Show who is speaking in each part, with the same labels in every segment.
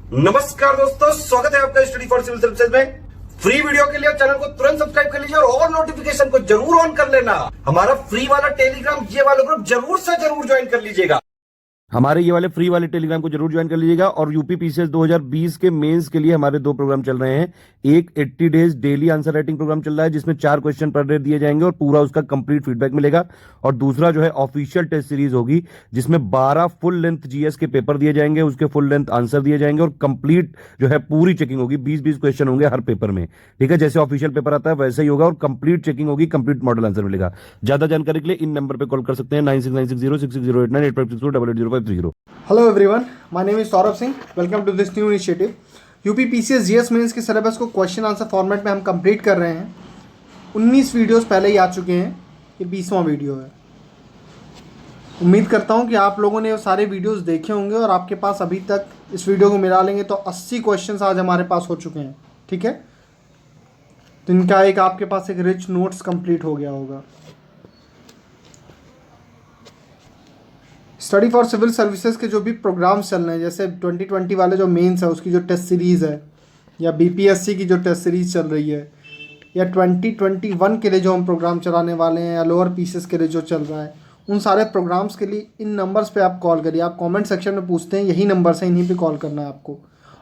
Speaker 1: नमस्कार दोस्तों, स्वागत है आपका स्टडी फॉर सिविल सर्विसेज में। फ्री वीडियो के लिए चैनल को तुरंत सब्सक्राइब कर लीजिए और नोटिफिकेशन को जरूर ऑन कर लेना। हमारा फ्री वाला टेलीग्राम ये वाला ग्रुप जरूर से जरूर ज्वाइन कर लीजिएगा।
Speaker 2: हमारे ये वाले फ्री वाले टेलीग्राम को जरूर ज्वाइन कर लीजिएगा। और यूपी पीसीएस 2020 के मेंस के लिए हमारे 2 प्रोग्राम चल रहे हैं। एक 80 days daily answer writing programme चल रहा है जिसमें 4 क्वेश्चन पर डे दिए जाएंगे और पूरा उसका कंप्लीट फीडबैक मिलेगा। और दूसरा जो है ऑफिशियल टेस्ट सीरीज होगी जिसमें 12 फुल लेंथ जीएस के पेपर दिए जाएंगे, उसके फुल लेंथ आंसर दिए जाएंगे और कंप्लीट जो है पूरी चेकिंग होगी। 20-20 क्वेश्चन होंगे हर पेपर में, ठीक है। जैसे ऑफिशियल पेपर आता है वैसे ही होगा और कंप्लीट चेकिंग होगी, कंप्लीट मॉडल आंसर मिलेगा। ज्यादा जानकारी के लिए इन नंबर पर कॉल कर सकते हैं 9696066089 8562880530।
Speaker 3: Hello everyone, my name is Saurabh Singh. Welcome to this new initiative. UP PCS GS mains के सिलेबस को क्वेश्चन आंसर फॉर्मेट में हम कंप्लीट कर रहे हैं। 19 वीडियोस पहले ही आ चुके हैं, ये 20वां वीडियो है। उम्मीद करता हूं कि आप लोगों ने वो सारे वीडियोस देखे होंगे और आपके पास अभी तक इस वीडियो को मिला लेंगे तो 80 क्वेश्चन आज हमारे पास हो चुके हैं, ठीक है। तो इनका आपके पास एक रिच नोट्स कंप्लीट हो गया होगा। स्टडी फॉर सिविल सर्विसेज के जो भी प्रोग्राम्स चल रहे हैं, जैसे 2020 वाले जो मेंस है उसकी जो टेस्ट सीरीज़ है, या बीपीएससी की जो टेस्ट सीरीज़ चल रही है, या 2021 के लिए जो हम प्रोग्राम चलाने वाले हैं, या लोअर पीसेस के लिए जो चल रहा है, उन सारे प्रोग्राम्स के लिए इन नंबर्स पे आप कॉल करिए। आप कमेंट सेक्शन में पूछते हैं, यही नंबर है, इन्हीं पे कॉल करना है आपको।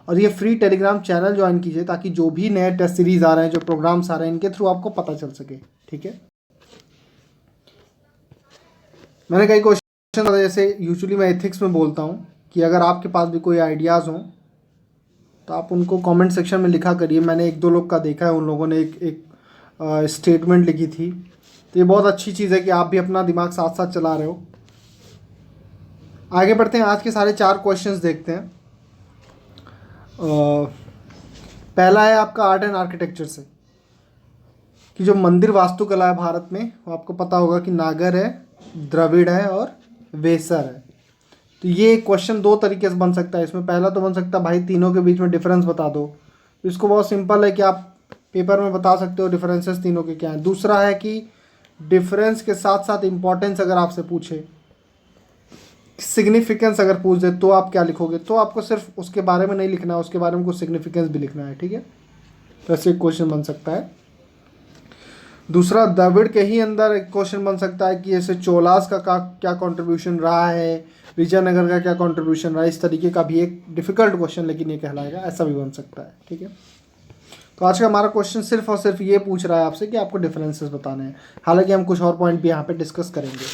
Speaker 3: और ये फ्री टेलीग्राम चैनल ज्वाइन कीजिए ताकि जो भी नए टेस्ट सीरीज़ आ रहे हैं, जो प्रोग्राम्स आ रहे हैं, इनके थ्रू आपको पता चल सके, ठीक है। मैंने कई क्वेश्चन जैसे यूजुअली मैं एथिक्स में बोलता हूँ कि अगर आपके पास भी कोई आइडियाज़ हों तो आप उनको कमेंट सेक्शन में लिखा करिए। मैंने 1-2 लोग का देखा है, उन लोगों ने एक स्टेटमेंट लिखी थी, तो ये बहुत अच्छी चीज़ है कि आप भी अपना दिमाग साथ साथ चला रहे हो। आगे बढ़ते हैं, आज के सारे 4 क्वेश्चंस देखते हैं। पहला है आपका आर्ट एंड आर्किटेक्चर से, कि जो मंदिर वास्तुकला है भारत में, वो आपको पता होगा कि नागर है, द्रविड़ है और वेसर है। तो ये क्वेश्चन 2 तरीके से बन सकता है। इसमें पहला तो बन सकता है भाई तीनों के बीच में डिफरेंस बता दो। इसको बहुत सिंपल है कि आप पेपर में बता सकते हो डिफरेंसेस तीनों के क्या हैं। दूसरा है कि डिफरेंस के साथ साथ इम्पोर्टेंस अगर आपसे पूछे, सिग्निफिकेंस अगर पूछ दे तो आप क्या लिखोगे। तो आपको सिर्फ उसके बारे में नहीं लिखना है, उसके बारे में कुछ सिग्निफिकेंस भी लिखना है, ठीक है। तो ऐसे एक क्वेश्चन बन सकता है। दूसरा, द्रविड़ के ही अंदर एक क्वेश्चन बन सकता है कि ऐसे चोलास का क्या कंट्रीब्यूशन रहा है, विजयनगर का क्या कंट्रीब्यूशन रहा है। इस तरीके का भी एक डिफ़िकल्ट क्वेश्चन लेकिन ये कहलाएगा, ऐसा भी बन सकता है, ठीक है। तो आज का हमारा क्वेश्चन सिर्फ और सिर्फ ये पूछ रहा है आपसे कि आपको डिफरेंसेस बताने हैं। हालांकि हम कुछ और पॉइंट भी यहाँ पे डिस्कस करेंगे,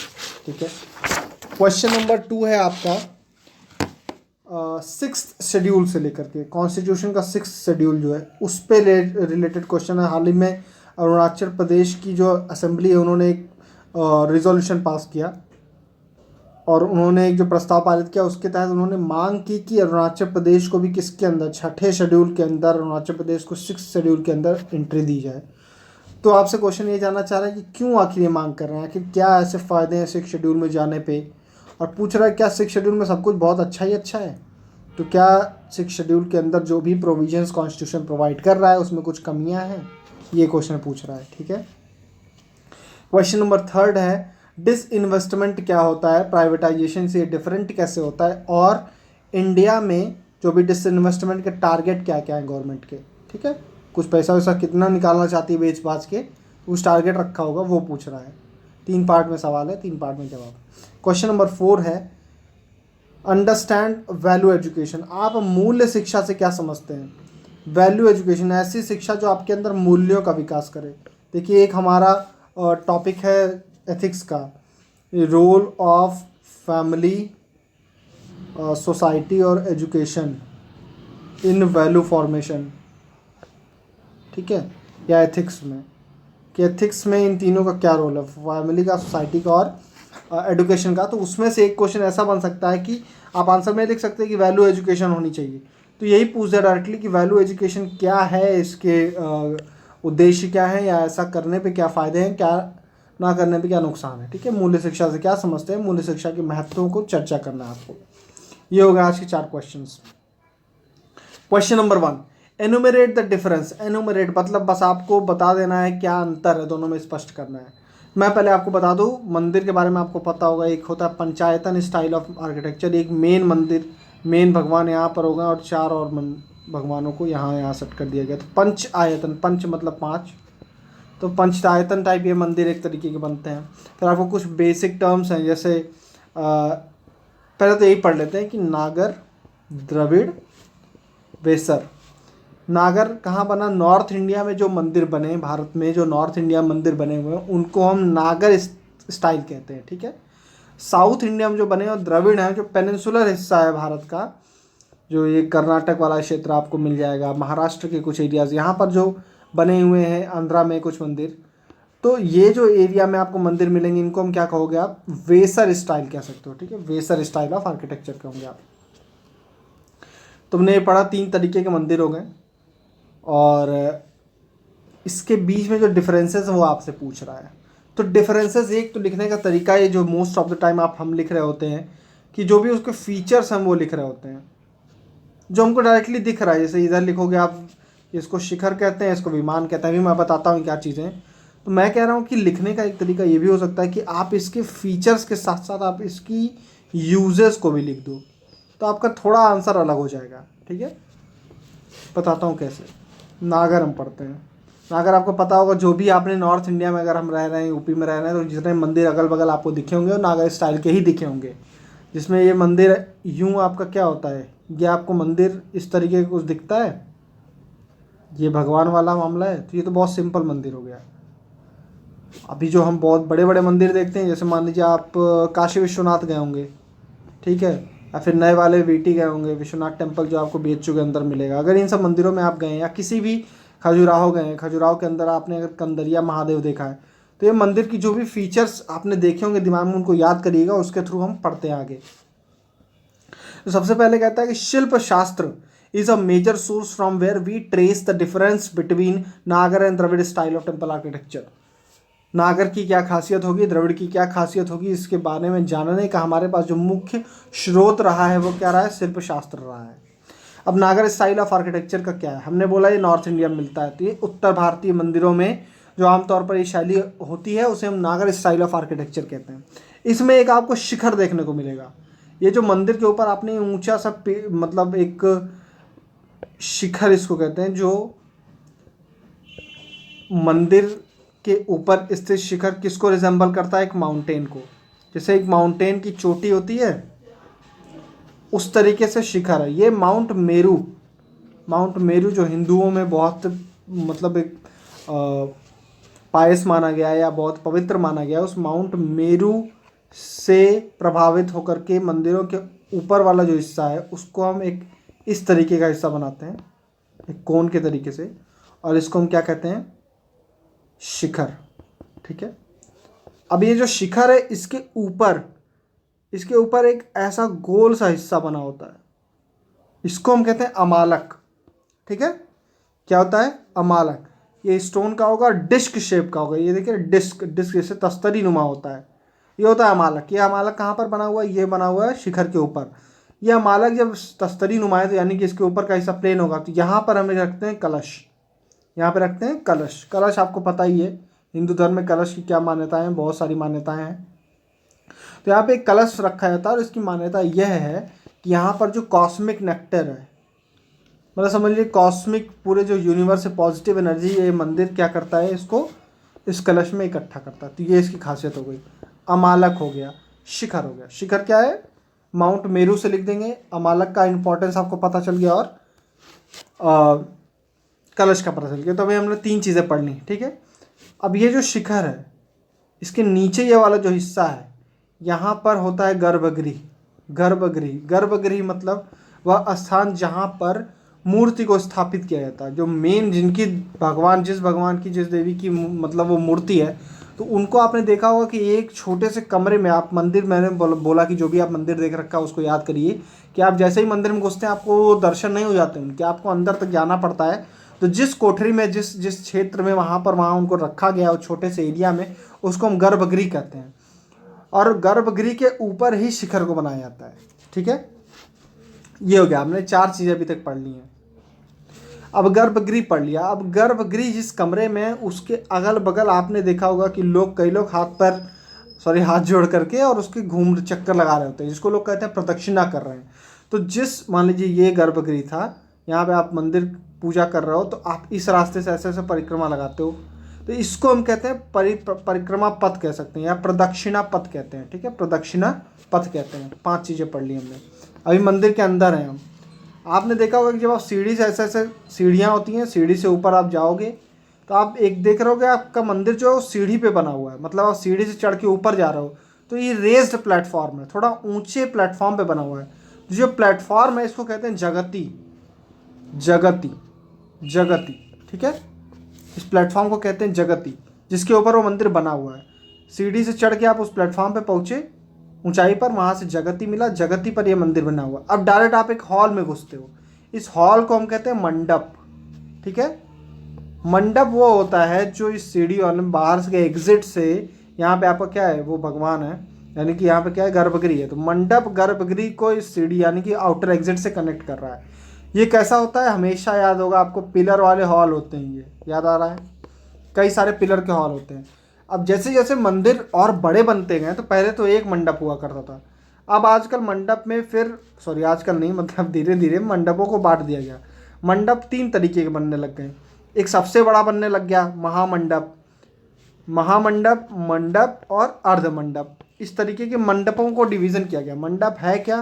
Speaker 3: ठीक है। क्वेश्चन नंबर 2 है आपका 6th शेड्यूल से लेकर के, कॉन्स्टिट्यूशन का 6th शेड्यूल जो है उस पर रिलेटेड क्वेश्चन है। हाल ही में अरुणाचल प्रदेश की जो असेंबली है उन्होंने एक रिजोल्यूशन पास किया और उन्होंने एक जो प्रस्ताव पारित किया उसके तहत उन्होंने मांग की कि अरुणाचल प्रदेश को भी किसके अंदर, 6ठे शेड्यूल के अंदर, अरुणाचल प्रदेश को 6th शेड्यूल के अंदर एंट्री दी जाए। तो आपसे क्वेश्चन ये जानना चाह रहा है कि क्यों आखिर ये मांग कर रहे हैं, कि क्या ऐसे फ़ायदे हैं 6th शेड्यूल में जाने पे। और पूछ रहा है क्या 6th शेड्यूल में सब कुछ बहुत अच्छा ही अच्छा है, तो क्या 6th शेड्यूल के अंदर जो भी प्रोविजंस कॉन्स्टिट्यूशन प्रोवाइड कर रहा है उसमें कुछ कमियाँ हैं, ये क्वेश्चन पूछ रहा है, ठीक है। क्वेश्चन नंबर 3 है डिसइन्वेस्टमेंट क्या होता है, प्राइवेटाइजेशन से डिफरेंट कैसे होता है, और इंडिया में जो भी डिसइन्वेस्टमेंट के टारगेट क्या क्या है गवर्नमेंट के, ठीक है। कुछ पैसा वैसा कितना निकालना चाहती है बेच बाच के, कुछ टारगेट रखा होगा, वो पूछ रहा है। 3 पार्ट में सवाल है, 3 पार्ट में जवाब। क्वेश्चन नंबर 4 है अंडरस्टैंड वैल्यू एजुकेशन। आप मूल्य शिक्षा से क्या समझते हैं। वैल्यू एजुकेशन ऐसी शिक्षा जो आपके अंदर मूल्यों का विकास करे। देखिए, एक हमारा टॉपिक है एथिक्स का, रोल ऑफ फैमिली, सोसाइटी और एजुकेशन इन वैल्यू फॉर्मेशन, ठीक है, या एथिक्स में, कि एथिक्स में इन तीनों का क्या रोल है, फैमिली का, सोसाइटी का और एजुकेशन का। तो उसमें से एक क्वेश्चन ऐसा बन सकता है कि आप आंसर में लिख सकते हैं कि वैल्यू एजुकेशन होनी चाहिए। तो यही पूछ दिया डायरेक्टली कि वैल्यू एजुकेशन क्या है, इसके उद्देश्य क्या है, या ऐसा करने पे क्या फ़ायदे हैं, क्या ना करने पे क्या नुकसान है, ठीक है। मूल्य शिक्षा से क्या समझते हैं, मूल्य शिक्षा के महत्वों को चर्चा करना है आपको। ये हो गया आज के 4 questions. Question number 1, enumerate the difference. Enumerate मतलब बस आपको बता देना है क्या अंतर है, दोनों में स्पष्ट करना है। मैं पहले आपको बता दूं, मंदिर के बारे में आपको पता होगा, एक होता है पंचायतन स्टाइल ऑफ आर्किटेक्चर, एक मेन मंदिर मेन भगवान यहाँ पर हो गए और 4 और भगवानों को यहाँ सेट कर दिया गया। तो पंच आयतन, पंच मतलब 5, तो पंच आयतन टाइप ये मंदिर एक तरीके के बनते हैं। फिर आपको कुछ बेसिक टर्म्स हैं, जैसे पहले तो यही पढ़ लेते हैं कि नागर, द्रविड़, वेसर। नागर कहाँ बना? नॉर्थ इंडिया में जो मंदिर बने, भारत में जो नॉर्थ इंडिया मंदिर बने हुए हैं उनको हम नागर स्टाइल कहते हैं, ठीक है। साउथ इंडिया में जो बने और द्रविड़ हैं, जो पेनिनसुलर हिस्सा है भारत का, जो ये कर्नाटक वाला क्षेत्र आपको मिल जाएगा, महाराष्ट्र के कुछ एरियाज यहाँ पर जो बने हुए हैं, आंध्रा में कुछ मंदिर, तो ये जो एरिया में आपको मंदिर मिलेंगे इनको हम क्या कहोगे आप? वेसर स्टाइल कह सकते हो, ठीक है। वेसर स्टाइल ऑफ आर्किटेक्चर कहोगे आप। तुमने ये पढ़ा 3 तरीके के मंदिर हो गए, और इसके बीच में जो डिफरेंसेस है वो आपसे पूछ रहा है। तो डिफरेंसेस एक तो लिखने का तरीका है, जो मोस्ट ऑफ द टाइम हम लिख रहे होते हैं कि जो भी उसके फीचर्स हम वो लिख रहे होते हैं जो हमको डायरेक्टली दिख रहा है। जैसे इधर लिखोगे आप, इसको शिखर कहते हैं, इसको विमान कहते हैं। अभी मैं बताता हूँ क्या चीज़ें। तो मैं कह रहा हूँ कि लिखने का एक तरीका ये भी हो सकता है कि आप इसके फीचर्स के साथ साथ आप इसकी यूजेस को भी लिख दो, तो आपका थोड़ा आंसर अलग हो जाएगा, ठीक है। बताता हूँ कैसे। नागर हम पढ़ते हैं। नागर आपको पता होगा, जो भी आपने नॉर्थ इंडिया में अगर हम रह रहे हैं, यूपी में रह रहे हैं, तो जितने मंदिर अगल बगल आपको दिखे होंगे वो नागर स्टाइल के ही दिखे होंगे। जिसमें ये मंदिर यूँ आपका क्या होता है, ये आपको मंदिर इस तरीके का कुछ दिखता है, ये भगवान वाला मामला है। तो ये तो बहुत सिंपल मंदिर हो गया। अभी जो हम बहुत बड़े बड़े मंदिर देखते हैं, जैसे मान लीजिए आप काशी विश्वनाथ गए होंगे, ठीक है, या फिर नए वाले वीटी गए होंगे, विश्वनाथ टेम्पल जो आपको बीएचयू के अंदर मिलेगा। अगर इन सब मंदिरों में आप गए हैं, या किसी भी खजुराहो गए हैं, खजुराहो के अंदर आपने अगर कंदरिया महादेव देखा है, तो ये मंदिर की जो भी फीचर्स आपने देखे होंगे दिमाग में, उनको याद करिएगा, उसके थ्रू हम पढ़ते हैं आगे। तो सबसे पहले कहता है कि शिल्प शास्त्र is a major source from where we trace the difference between Nagara and Dravida style of temple architecture. Nagara की क्या खासियत होगी, द्रविड़ की क्या खासियत होगी, इसके बारे में जानने का हमारे पास जो मुख्य स्रोत रहा है वो क्या रहा है? शिल्प शास्त्र रहा है। अब नागर स्टाइल ऑफ आर्किटेक्चर का क्या है? हमने बोला ये नॉर्थ इंडिया में मिलता है, तो ये उत्तर भारतीय मंदिरों में जो आमतौर पर ये शैली होती है उसे हम नागर स्टाइल ऑफ आर्किटेक्चर कहते हैं। इसमें एक आपको शिखर देखने को मिलेगा। ये जो मंदिर के ऊपर आपने ऊंचा सा मतलब एक शिखर इसको कहते हैं, जो मंदिर के ऊपर स्थित शिखर किसको रिजेंबल करता है? एक माउंटेन को। जैसे एक माउंटेन की चोटी होती है उस तरीके से शिखर है। ये माउंट मेरू जो हिंदुओं में बहुत मतलब एक पायस माना गया है या बहुत पवित्र माना गया है, उस माउंट मेरू से प्रभावित होकर के मंदिरों के ऊपर वाला जो हिस्सा है उसको हम एक इस तरीके का हिस्सा बनाते हैं, एक कोन के तरीके से, और इसको हम क्या कहते हैं? शिखर, ठीक है। अब ये जो शिखर है इसके ऊपर एक ऐसा गोल सा हिस्सा बना होता है, इसको हम कहते हैं अमालक, ठीक है। क्या होता है? अमालक। ये स्टोन का होगा, डिस्क शेप का होगा। ये देखिए डिस्क जैसे तस्तरी नुमा होता है, ये होता है अमालक। ये अमालक कहाँ पर बना हुआ है? ये बना हुआ है शिखर के ऊपर। ये अमालक जब तस्तरी नुमा है तो यानी कि इसके ऊपर का हिस्सा प्लेन होगा, तो यहाँ पर हम रखते हैं कलश। यहाँ पे रखते हैं कलश। कलश आपको पता ही है हिंदू धर्म में कलश की क्या मान्यताएं हैं, बहुत सारी मान्यताएं हैं। तो यहाँ पे एक कलश रखा जाता है और इसकी मान्यता यह है कि यहाँ पर जो कॉस्मिक नेक्टर है, मतलब समझ लीजिए कॉस्मिक पूरे जो यूनिवर्स से पॉजिटिव एनर्जी, ये मंदिर क्या करता है? इसको इस कलश में इकट्ठा करता है। तो ये इसकी खासियत हो गई। अमालक हो गया, शिखर हो गया। शिखर क्या है? माउंट मेरू से लिख देंगे। अमालक का इंपॉर्टेंस आपको पता चल गया, और कलश का पता चल गया। तो अभी हमने 3 चीज़ें पढ़ ली, ठीक है। अब ये जो शिखर है इसके नीचे ये वाला जो हिस्सा है, यहाँ पर होता है गर्भगृह मतलब वह स्थान जहाँ पर मूर्ति को स्थापित किया जाता है। जो मेन जिनकी जिस भगवान की, जिस देवी की मतलब वो मूर्ति है, तो उनको आपने देखा होगा कि एक छोटे से कमरे में आप मंदिर, मैंने बोला कि जो भी आप मंदिर देख रखा है उसको याद करिए कि आप जैसे ही मंदिर में घुसते हैं आपको दर्शन नहीं हो जाते उनके, आपको अंदर तक जाना पड़ता है। तो जिस कोठरी में, जिस क्षेत्र में वहाँ उनको रखा गया, उस छोटे से एरिया में, उसको हम गर्भगृह कहते हैं। और गर्भगृह के ऊपर ही शिखर को बनाया जाता है, ठीक है। ये हो गया, हमने 4 चीज़ें अभी तक पढ़ ली हैं। अब गर्भगृह पढ़ लिया। अब गर्भगृह जिस कमरे में है उसके अगल बगल आपने देखा होगा कि कई लोग हाथ जोड़ करके और उसके चक्कर लगा रहे होते हैं, जिसको लोग कहते हैं प्रदक्षिणा कर रहे हैं। तो जिस मान लीजिए ये गर्भगृह था, यहाँ पे आप मंदिर पूजा कर रहे हो तो आप इस रास्ते से ऐसे ऐसे परिक्रमा लगाते हो, तो इसको हम कहते हैं परिक्रमा पथ कह सकते हैं या प्रदक्षिणा पथ कहते हैं। ठीक है, प्रदक्षिणा पथ कहते हैं। 5 चीज़ें पढ़ ली हमने। अभी मंदिर के अंदर हैं हम। आपने देखा होगा कि जब आप सीढ़ी से ऐसे ऐसे सीढ़ियाँ होती हैं, सीढ़ी से ऊपर आप जाओगे तो आप एक देख रहे होगे आपका मंदिर जो है सीढ़ी पे बना हुआ है, मतलब आप सीढ़ी से चढ़ के ऊपर जा रहे हो। तो ये रेज्ड प्लेटफॉर्म है, थोड़ा ऊंचे प्लेटफॉर्म पे बना हुआ है। जो प्लेटफॉर्म है इसको कहते हैं जगती, जगती, जगती। ठीक है, इस प्लेटफॉर्म को कहते हैं जगती, जिसके ऊपर वो मंदिर बना हुआ है। सीढ़ी से चढ़ के आप उस प्लेटफॉर्म पे पहुंचे ऊंचाई पर, वहाँ से जगती मिला, जगती पर ये मंदिर बना हुआ। अब डायरेक्ट आप एक हॉल में घुसते हो, इस हॉल को हम कहते हैं मंडप। ठीक है, मंडप वो होता है जो इस सीढ़ी वाले बाहर से एग्जिट से, यहाँ पे आपका क्या है, वो भगवान है, यानी कि यहाँ पे क्या है, गर्भगृह है। तो मंडप गर्भगृह को इस सीढ़ी यानी कि आउटर एग्जिट से कनेक्ट कर रहा है। ये कैसा होता है, हमेशा याद होगा आपको, पिलर वाले हॉल होते हैं। ये याद आ रहा है, कई सारे पिलर के हॉल होते हैं। अब जैसे जैसे मंदिर और बड़े बनते गए, तो पहले तो एक मंडप हुआ करता था। अब आजकल मंडप में आजकल नहीं, मतलब धीरे धीरे मंडपों को बांट दिया गया। मंडप 3 तरीके के बनने लग गए। एक सबसे बड़ा बनने लग गया महामंडप, महामंडप, मंडप और अर्धमंडप। इस तरीके के मंडपों को डिवीज़न किया गया। मंडप है क्या,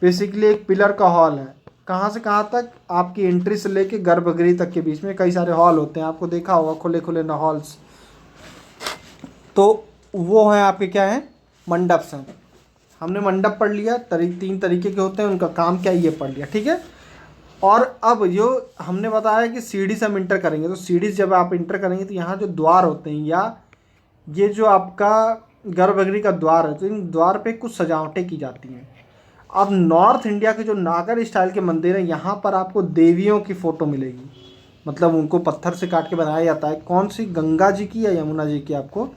Speaker 3: बेसिकली एक पिलर का हॉल है। कहाँ से कहाँ तक, आपकी एंट्री से लेके गर्भगृह तक के बीच में कई सारे हॉल होते हैं, आपको देखा होगा खुले खुले न हॉल्स। तो वो है आपके क्या है, मंडप हैं। हमने मंडप पढ़ लिया, 3 तरीके के होते हैं, उनका काम क्या है ये पढ़ लिया। ठीक है, और अब जो हमने बताया कि सीढ़ी से हम इंटर करेंगे, तो सीढ़ी से जब आप इंटर करेंगे तो यहाँ जो द्वार होते हैं या ये जो आपका गर्भगृह का द्वार है, तो इन द्वार पे कुछ सजावटें की जाती हैं। अब नॉर्थ इंडिया के जो नागर स्टाइल के मंदिर हैं, यहाँ पर आपको देवियों की फ़ोटो मिलेगी, मतलब उनको पत्थर से काट के बनाया जाता है। कौन सी, गंगा जी की या यमुना जी की आपको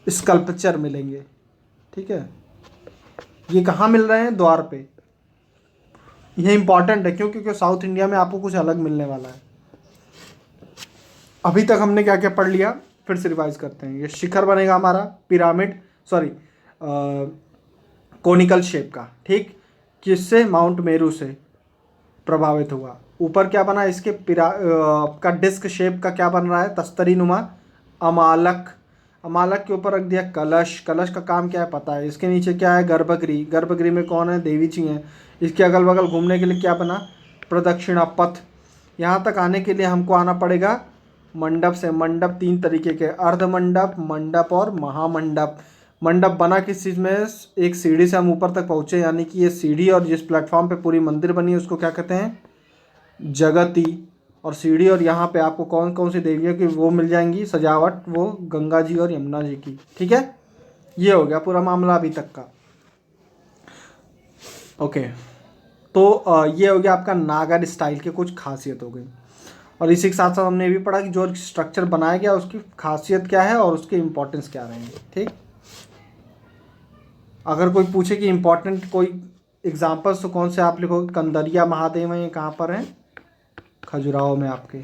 Speaker 3: स्कल्पचर मिलेंगे। ठीक है, ये कहाँ मिल रहे हैं, द्वार पे। ये इंपॉर्टेंट है क्योंकि साउथ इंडिया में आपको कुछ अलग मिलने वाला है। अभी तक हमने क्या क्या पढ़ लिया, फिर से रिवाइज करते हैं। ये शिखर बनेगा हमारा पिरामिड, कोनिकल शेप का। ठीक, किससे, माउंट मेरू से प्रभावित हुआ। ऊपर क्या बना, इसके का डिस्क शेप का क्या बन रहा है, तस्तरी नुमा अमालक। अमालक के ऊपर रख दिया कलश। कलश का काम क्या है पता है। इसके नीचे क्या है, गर्भगृह। गर्भगृह में कौन है, देवी जी हैं। इसके अगल बगल घूमने के लिए क्या बना, प्रदक्षिणा पथ। यहाँ तक आने के लिए हमको आना पड़ेगा मंडप से। मंडप 3 तरीके के, अर्धमंडप, मंडप और महामंडप। मंडप बना किस चीज़ में, एक सीढ़ी से हम ऊपर तक पहुँचे, यानी कि ये सीढ़ी और जिस प्लेटफॉर्म पे पूरी मंदिर बनी है उसको क्या कहते हैं, जगती। और सीढ़ी और यहाँ पे आपको कौन कौन सी देवियों की वो मिल जाएंगी सजावट, वो गंगा जी और यमुना जी की। ठीक है, ये हो गया पूरा मामला अभी तक का। ओके, तो ये हो गया आपका नागर स्टाइल के कुछ खासियत हो गई। और इसी के साथ साथ हमने ये भी पढ़ा कि जो स्ट्रक्चर बनाया गया उसकी खासियत क्या है और उसके इम्पोर्टेंस क्या रहेंगे। ठीक, अगर कोई पूछे कि इम्पोर्टेंट कोई एग्जाम्पल्स तो कौन से आप लिखोगे, कंदरिया महादेव है, ये कहाँ पर है, खजुराहो में आपके।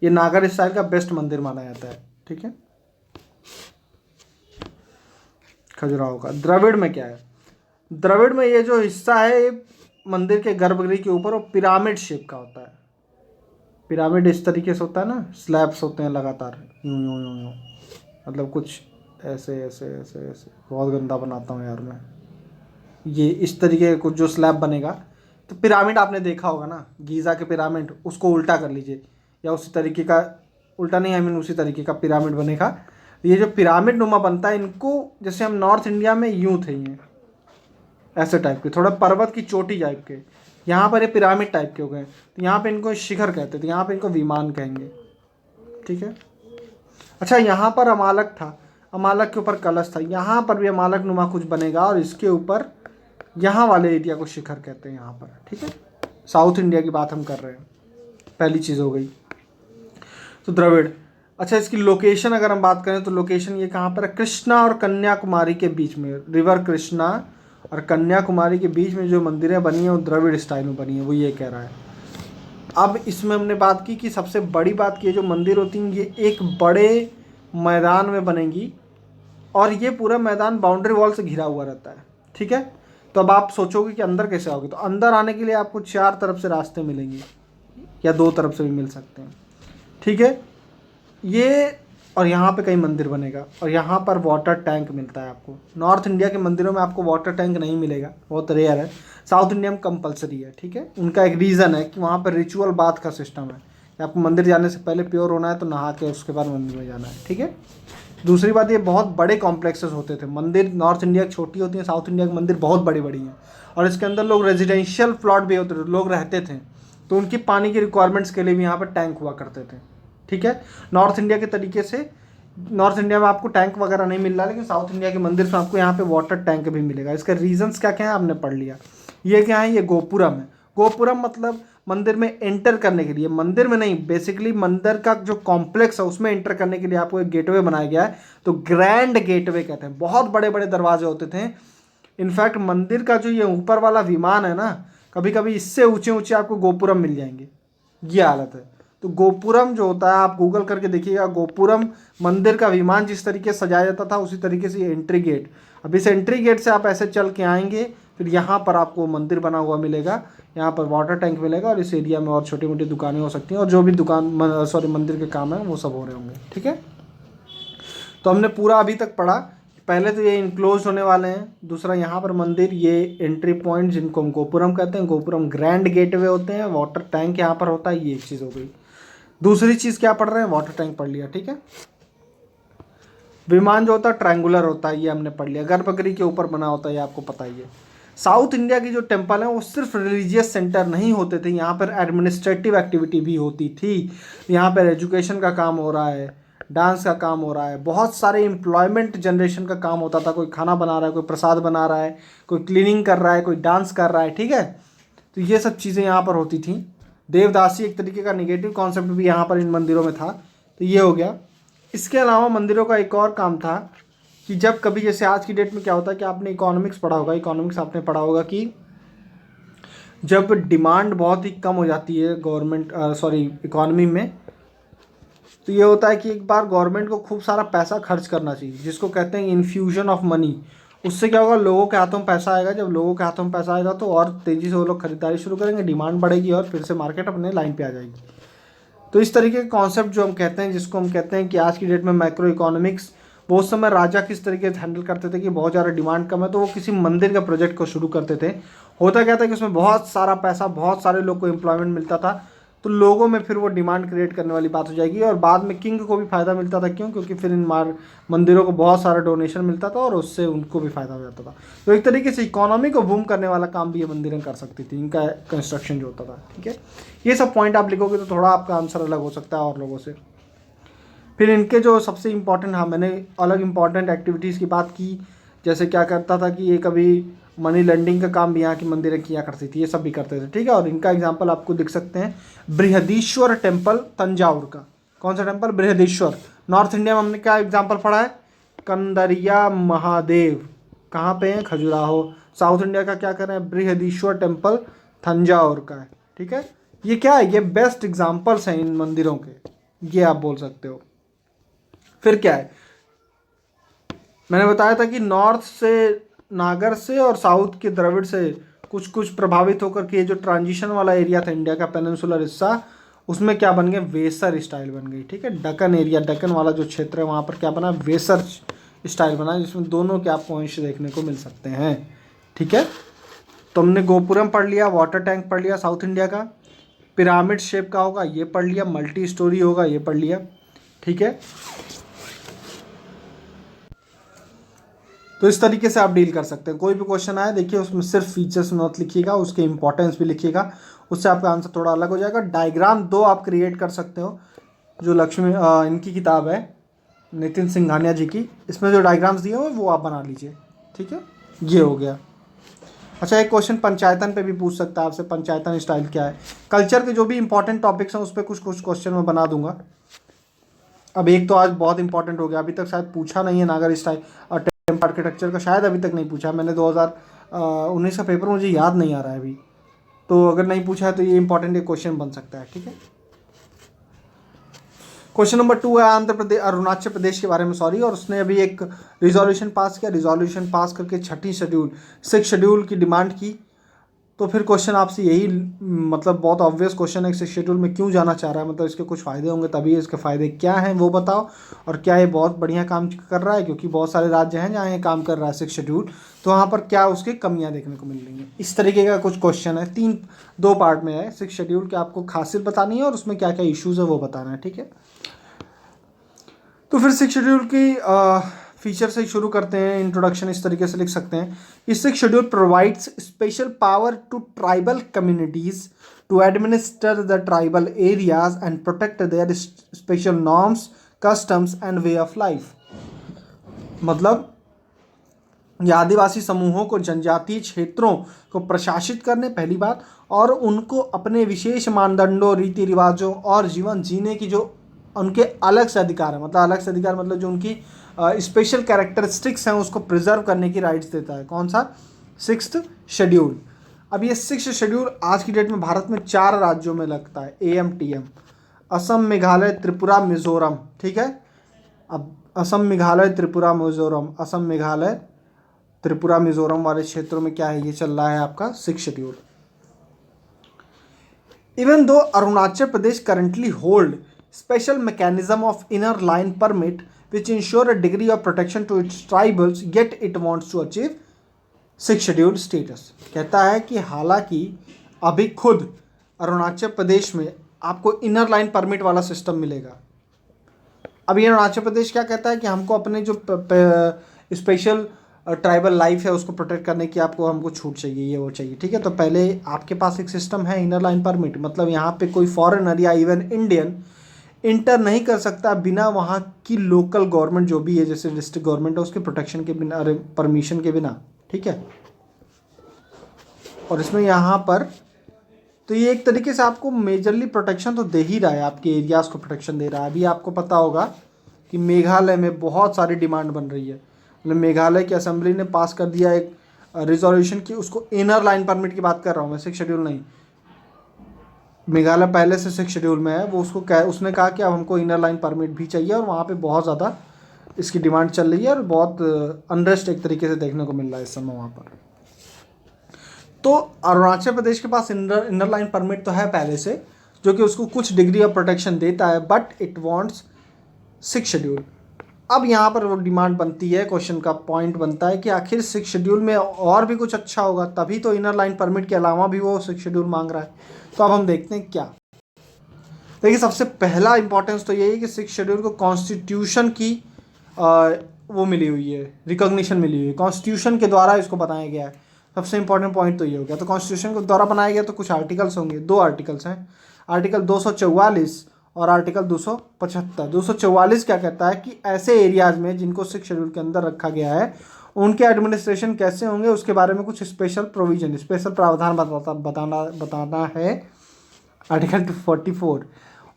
Speaker 3: ये नागर स्टाइल का बेस्ट मंदिर माना जाता है। ठीक है, खजुराहो का। द्रविड़ में क्या है, द्रविड़ में ये जो हिस्सा है ये मंदिर के गर्भगृह के ऊपर वो पिरामिड शेप का होता है। पिरामिड इस तरीके से होता है ना, स्लैब्स होते हैं लगातार, यूं यूं यूं यूं, मतलब कुछ ऐसे ऐसे ऐसे ऐसे। बहुत गंदा बनाता हूँ यार मैं। ये इस तरीके का कुछ जो स्लैब बनेगा, तो पिरामिड आपने देखा होगा ना, गीज़ा के पिरामिड, उसको उल्टा कर लीजिए या उसी तरीके का, उल्टा नहीं, आई मीन उसी तरीके का पिरामिड बनेगा। ये जो पिरामिड नुमा बनता है, इनको जैसे हम नॉर्थ इंडिया में यूं थे, ये ऐसे टाइप के, थोड़ा पर्वत की चोटी टाइप के। यहाँ पर ये पिरामिड टाइप के हो गए, तो यहाँ पे इनको शिखर कहते थे, यहाँ पे इनको विमान कहेंगे। ठीक है, अच्छा, यहाँ पर अमालक था, अमालक के ऊपर कलश था, यहाँ पर भी अमालक नुमा कुछ बनेगा और इसके ऊपर यहाँ वाले एरिया को शिखर कहते हैं यहाँ पर। ठीक है, साउथ इंडिया की बात हम कर रहे हैं, पहली चीज़ हो गई। तो द्रविड़। अच्छा, इसकी लोकेशन अगर हम बात करें तो लोकेशन ये कहाँ पर है, कृष्णा और कन्याकुमारी के बीच में। रिवर कृष्णा और कन्याकुमारी के बीच में जो मंदिरें बनी हैं वो द्रविड़ स्टाइल में बनी है, वो ये कह रहा है। अब इसमें हमने बात की कि सबसे बड़ी बात की, जो मंदिर होती हैं ये एक बड़े मैदान में बनेंगी और ये पूरा मैदान बाउंड्री वॉल से घिरा हुआ रहता है। ठीक है, तो अब आप सोचोगे कि अंदर कैसे आओगे, तो अंदर आने के लिए आपको 4 तरफ से रास्ते मिलेंगे या 2 तरफ से भी मिल सकते हैं, ठीक है। ये और यहाँ पे कहीं मंदिर बनेगा और यहाँ पर वाटर टैंक मिलता है आपको। नॉर्थ इंडिया के मंदिरों में आपको वाटर टैंक नहीं मिलेगा, बहुत रेयर है। साउथ इंडिया में कंपलसरी है, ठीक है। उनका एक रीज़न है कि वहाँ पर रिचुअल बाथ का सिस्टम है कि आपको मंदिर जाने से पहले प्योर होना है, तो नहा के उसके बाद मंदिर में जाना है, ठीक है। दूसरी बात, ये बहुत बड़े कॉम्प्लेक्सेस होते थे मंदिर। नॉर्थ इंडिया की छोटी होती है, साउथ इंडिया के मंदिर बहुत बड़ी बड़ी हैं, और इसके अंदर लोग रेजिडेंशियल प्लॉट भी होते थे, लोग रहते थे, तो उनकी पानी की रिक्वायरमेंट्स के लिए भी यहाँ पर टैंक हुआ करते थे, ठीक है। नॉर्थ इंडिया के तरीके से नॉर्थ इंडिया में आपको टैंक वगैरह नहीं मिल रहा, लेकिन साउथ इंडिया के मंदिर में आपको यहाँ पे वाटर टैंक भी मिलेगा। इसका रीजंस क्या क्या है आपने पढ़ लिया। ये क्या है, ये गोपुरम है। गोपुरम मतलब मंदिर में एंटर करने के लिए, मंदिर में नहीं, बेसिकली मंदिर का जो कॉम्प्लेक्स है उसमें एंटर करने के लिए आपको एक गेटवे बनाया गया है, तो ग्रैंड गेटवे कहते हैं। बहुत बड़े बड़े दरवाजे होते थे। इनफैक्ट मंदिर का जो ये ऊपर वाला विमान है ना, कभी कभी इससे ऊंचे ऊंचे आपको गोपुरम मिल जाएंगे, ये हालत है। तो गोपुरम जो होता है, आप गूगल करके देखिएगा, गोपुरम मंदिर का विमान जिस तरीके से सजाया जाता था उसी तरीके से ये एंट्री गेट। अब इस एंट्री गेट से आप ऐसे चल के आएंगे, फिर यहाँ पर आपको मंदिर बना हुआ मिलेगा, यहाँ पर वाटर टैंक मिलेगा, और इस एरिया में और छोटी मोटी दुकानें हो सकती हैं, और जो भी मंदिर के काम है वो सब हो रहे होंगे, ठीक है। तो हमने पूरा अभी तक पढ़ा। पहले तो ये इनक्लोज होने वाले हैं, दूसरा यहाँ पर मंदिर, ये एंट्री पॉइंट जिनको हम गोपुरम कहते हैं, गोपुरम ग्रैंड गेटवे होते हैं, वाटर टैंक यहाँ पर होता है, ये एक चीज़ हो गई। दूसरी चीज़ क्या पढ़ रहे हैं, वाटर टैंक पढ़ लिया, ठीक है। विमान जो होता है ट्रायंगुलर होता है, ये हमने पढ़ लिया। गर्भगृह के ऊपर बना होता है, ये आपको पता ही है। साउथ इंडिया की जो टेम्पल है वो सिर्फ रिलीजियस सेंटर नहीं होते थे, यहाँ पर एडमिनिस्ट्रेटिव एक्टिविटी भी होती थी। यहाँ पर एजुकेशन का काम हो रहा है, डांस का काम हो रहा है, बहुत सारे एम्प्लॉयमेंट जनरेशन का काम होता था। कोई खाना बना रहा है, कोई प्रसाद बना रहा है, कोई क्लीनिंग कर रहा है, कोई डांस कर रहा है, ठीक है। तो ये सब चीज़ें यहाँ पर होती थी। देवदासी एक तरीके का निगेटिव कॉन्सेप्ट भी यहाँ पर इन मंदिरों में था, तो ये हो गया। इसके अलावा मंदिरों का एक और काम था कि जब कभी, जैसे आज की डेट में क्या होता है कि आपने इकोनॉमिक्स पढ़ा होगा, इकोनॉमिक्स आपने पढ़ा होगा कि जब डिमांड बहुत ही कम हो जाती है इकोनॉमी में, तो ये होता है कि एक बार गवर्नमेंट को खूब सारा पैसा खर्च करना चाहिए, जिसको कहते हैं इन्फ्यूजन ऑफ मनी। उससे क्या होगा, लोगों के हाथों में पैसा आएगा। जब लोगों के हाथों में पैसा आएगा तो और तेज़ी से वो लोग खरीदारी शुरू करेंगे, डिमांड बढ़ेगी और फिर से मार्केट अपने लाइन पे आ जाएगी। तो इस तरीके के कॉन्सेप्ट जो हम कहते हैं, जिसको हम कहते हैं कि आज की डेट में मैक्रो इकोनॉमिक्स, वो उस समय राजा किस तरीके से हैंडल करते थे कि बहुत ज़्यादा डिमांड कम है, तो वो किसी मंदिर का प्रोजेक्ट को शुरू करते थे। होता क्या था कि उसमें बहुत सारा पैसा, बहुत सारे लोग को एम्प्लॉयमेंट मिलता था, तो लोगों में फिर वो डिमांड क्रिएट करने वाली बात हो जाएगी, और बाद में किंग को भी फ़ायदा मिलता था। क्यों? क्योंकि फिर इन मंदिरों को बहुत सारा डोनेशन मिलता था और उससे उनको भी फ़ायदा हो जाता था। तो एक तरीके से इकोनॉमी को बूम करने वाला काम भी ये मंदिरें कर सकती थी, इनका कंस्ट्रक्शन जो होता था, ठीक है। ये सब पॉइंट आप लिखोगे तो थोड़ा आपका आंसर अलग हो सकता है और लोगों से। फिर इनके जो सबसे इम्पॉर्टेंट, हाँ मैंने अलग इम्पॉर्टेंट एक्टिविटीज़ की बात की, जैसे क्या करता था कि ये कभी मनी लेंडिंग का काम भी यहाँ की मंदिरें किया करती थी, ये सब भी करते थे, ठीक है। और इनका एग्जांपल आपको दिख सकते हैं, बृहदीश्वर टेम्पल तंजावुर का। कौन सा टेम्पल? बृहदीश्वर। नॉर्थ इंडिया में हमने क्या एग्जांपल पढ़ा है? कंदरिया महादेव। कहाँ पे हैं? खजुराहो। साउथ इंडिया का क्या कर रहे हैं? बृहदीश्वर टेम्पल तंजावुर का है, ठीक है। ये क्या है? ये बेस्ट एग्जाम्पल्स हैं इन मंदिरों के, ये आप बोल सकते हो। फिर क्या है, मैंने बताया था कि नॉर्थ से, नागर से और साउथ के द्रविड़ से कुछ कुछ प्रभावित होकर के जो ट्रांजिशन वाला एरिया था इंडिया का, पेनिनसुलर हिस्सा, उसमें क्या बन गए? वेसर स्टाइल बन गई, ठीक है। डकन एरिया, डकन वाला जो क्षेत्र है वहाँ पर क्या बना? वेसर स्टाइल बना, जिसमें दोनों के आपको अंश देखने को मिल सकते हैं, ठीक है। तो हमने गोपुरम पढ़ लिया, वाटर टैंक पढ़ लिया साउथ इंडिया का, पिरामिड शेप का होगा ये पढ़ लिया, मल्टी स्टोरी होगा ये पढ़ लिया, ठीक है। तो इस तरीके से आप डील कर सकते हैं। कोई भी क्वेश्चन आए, देखिए उसमें सिर्फ फीचर्स मत लिखिएगा, उसके इंपॉर्टेंस भी लिखिएगा, उससे आपका आंसर थोड़ा अलग हो जाएगा। डायग्राम 2 आप क्रिएट कर सकते हो, जो लक्ष्मी इनकी किताब है नितिन सिंघानिया जी की, इसमें जो डायग्राम्स दिए हुए वो आप बना लीजिए, ठीक है। ये हो गया। अच्छा, एक क्वेश्चन पंचायतन पे भी पूछ सकता है आपसे, पंचायतन स्टाइल क्या है। कल्चर के जो भी इंपॉर्टेंट टॉपिक्स हैं उस पर कुछ कुछ क्वेश्चन मैं बना दूंगा। अब एक तो आज बहुत इंपॉर्टेंट हो गया, अभी तक शायद पूछा नहीं है, नागर स्टाइल और आर्किटेक्चर का शायद अभी तक नहीं पूछा। मैंने 2019 का पेपर मुझे याद नहीं आ रहा है अभी, तो अगर नहीं पूछा है तो ये इंपॉर्टेंट एक क्वेश्चन बन सकता है, ठीक है। क्वेश्चन नंबर 2 है आंध्र प्रदेश अरुणाचल प्रदेश के बारे में, सॉरी, और उसने अभी एक रिजोल्यूशन पास किया, रिजोल्यूशन पास करके छठी शेड्यूल 6 शेड्यूल की डिमांड की। तो फिर क्वेश्चन आपसे यही, मतलब बहुत ऑब्वियस क्वेश्चन है, 6 शेड्यूल में क्यों जाना चाह रहा है, मतलब इसके कुछ फ़ायदे होंगे, तभी इसके फ़ायदे क्या हैं वो बताओ, और क्या ये बहुत बढ़िया काम कर रहा है, क्योंकि बहुत सारे राज्य हैं जहाँ ये काम कर रहा है 6 शेड्यूल, तो वहाँ पर क्या उसकी कमियाँ देखने को मिल रही हैं। इस तरीके का कुछ क्वेश्चन है, 2 पार्ट में है 6 शेड्यूल के, आपको खासियत बतानी है और उसमें क्या क्या इशूज़ है वो बताना है, ठीक है। तो फिर 6 शेड्यूल की फीचर से शुरू करते हैं। इंट्रोडक्शन इस तरीके से लिख सकते हैं, इस 6 schedule provides special power to tribal communities to administer the tribal areas and protect their special norms, customs and way of life. मतलब ये आदिवासी समूहों को जनजातीय क्षेत्रों को प्रशासित करने, पहली बात, और उनको अपने विशेष मानदंडों, रीति रिवाजों और जीवन जीने की जो उनके अलग से अधिकार है, मतलब अलग से अधिकार मतलब जो उनकी स्पेशल कैरेक्टरिस्टिक्स हैं उसको प्रिजर्व करने की राइट्स देता है। कौन सा? 6th schedule. अब ये 6th शेड्यूल आज की डेट में भारत में 4 राज्यों में लगता है, AMTM, असम, मेघालय, त्रिपुरा, मिजोरम, ठीक है। अब असम, मेघालय, त्रिपुरा, मिजोरम, असम, मेघालय, त्रिपुरा, मिजोरम वाले क्षेत्रों में क्या है, ये चल रहा है आपका 6th schedule. Even though Arunachal Pradesh currently hold special mechanism of inner line permit which ensure a degree of protection to its tribals, yet it wants to achieve 6th schedule status। कहता है कि हालांकि अभी खुद अरुणाचल प्रदेश में आपको इनर लाइन परमिट वाला system मिलेगा। अभी अरुणाचल प्रदेश क्या कहता है कि हमको अपने जो स्पेशल ट्राइबल लाइफ है उसको प्रोटेक्ट करने की हमको छूट चाहिए, ये वो चाहिए, ठीक है। तो पहले आपके पास एक सिस्टम है इनर लाइन परमिट, मतलब यहाँ पे कोई फॉरेनर या इवन इंडियन इंटर नहीं कर सकता बिना वहाँ की लोकल गवर्नमेंट जो भी है, जैसे डिस्ट्रिक्ट गवर्नमेंट है, उसके प्रोटेक्शन के बिना, परमिशन के बिना, ठीक है। और इसमें यहाँ पर तो ये एक तरीके से आपको मेजरली प्रोटेक्शन तो दे ही रहा है, आपके एरियाज़ को प्रोटेक्शन दे रहा है। अभी आपको पता होगा कि मेघालय में बहुत सारी डिमांड बन रही है, मतलब मेघालय की असेंबली ने पास कर दिया एक रिजोल्यूशन की, उसको इनर लाइन परमिट की बात कर रहा हूँ मैं, 6th शेड्यूल नहीं। मेघालय पहले से 6th शेड्यूल में है, वो उसने कहा कि अब हमको इनर लाइन परमिट भी चाहिए, और वहाँ पे बहुत ज़्यादा इसकी डिमांड चल रही है और बहुत अनरेस्ट एक तरीके से देखने को मिल रहा है इस समय वहाँ पर। तो अरुणाचल प्रदेश के पास इनर लाइन परमिट तो है पहले से, जो कि उसको कुछ डिग्री ऑफ प्रोटेक्शन देता है, but it wants 6th schedule. अब यहाँ पर वो डिमांड बनती है, क्वेश्चन का पॉइंट बनता है कि आखिर 6th शेड्यूल में और भी कुछ अच्छा होगा, तभी तो इनर लाइन परमिट के अलावा भी वो 6th शेड्यूल मांग रहा है। तो अब हम देखते हैं क्या। देखिए, सबसे पहला इंपॉर्टेंस तो यही है कि 6th शेड्यूल को कॉन्स्टिट्यूशन की वो मिली हुई है, रिकॉग्निशन मिली हुई है, कॉन्स्टिट्यूशन के द्वारा इसको बनाया गया है। सबसे इंपॉर्टेंट पॉइंट तो ये हो गया। तो कॉन्स्टिट्यूशन के द्वारा बनाया गया तो कुछ आर्टिकल्स होंगे, 2 आर्टिकल्स हैं, आर्टिकल 244 और आर्टिकल 275। 244 क्या कहता है कि ऐसे एरियाज में जिनको 6th शेड्यूल के अंदर रखा गया है उनके एडमिनिस्ट्रेशन कैसे होंगे उसके बारे में कुछ स्पेशल प्रोविजन, स्पेशल प्रावधान बताना है, आर्टिकल 44।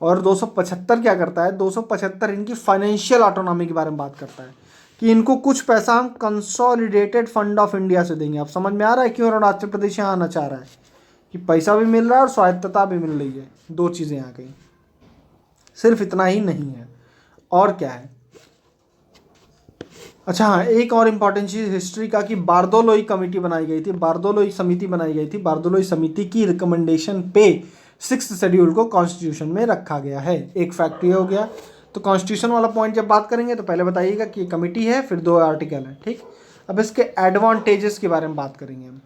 Speaker 3: और 275 क्या करता है, 275 इनकी फाइनेंशियल ऑटोनॉमी के बारे में बात करता है कि इनको कुछ पैसा हम कंसोलिडेटेड फंड ऑफ इंडिया से देंगे। अब समझ में आ रहा है क्यों अरुणाचल प्रदेश यहाँ आना चाह रहा है, कि पैसा भी मिल रहा है और स्वायत्तता भी मिल रही है, 2 चीज़ें आ गई। सिर्फ इतना ही नहीं है, और क्या है। अच्छा हाँ, एक और इम्पॉर्टेंट चीज़ हिस्ट्री का कि बारदोलोई कमेटी बनाई गई थी, बारदोलोई समिति बनाई गई थी। बारदोलोई समिति की रिकमेंडेशन पे 6th शेड्यूल को कॉन्स्टिट्यूशन में रखा गया है। एक फैक्ट ये हो गया। तो कॉन्स्टिट्यूशन वाला पॉइंट जब बात करेंगे तो पहले बताइएगा कि कमेटी है, फिर 2 आर्टिकल हैं, ठीक। अब इसके एडवांटेजेस के बारे में बात करेंगे हम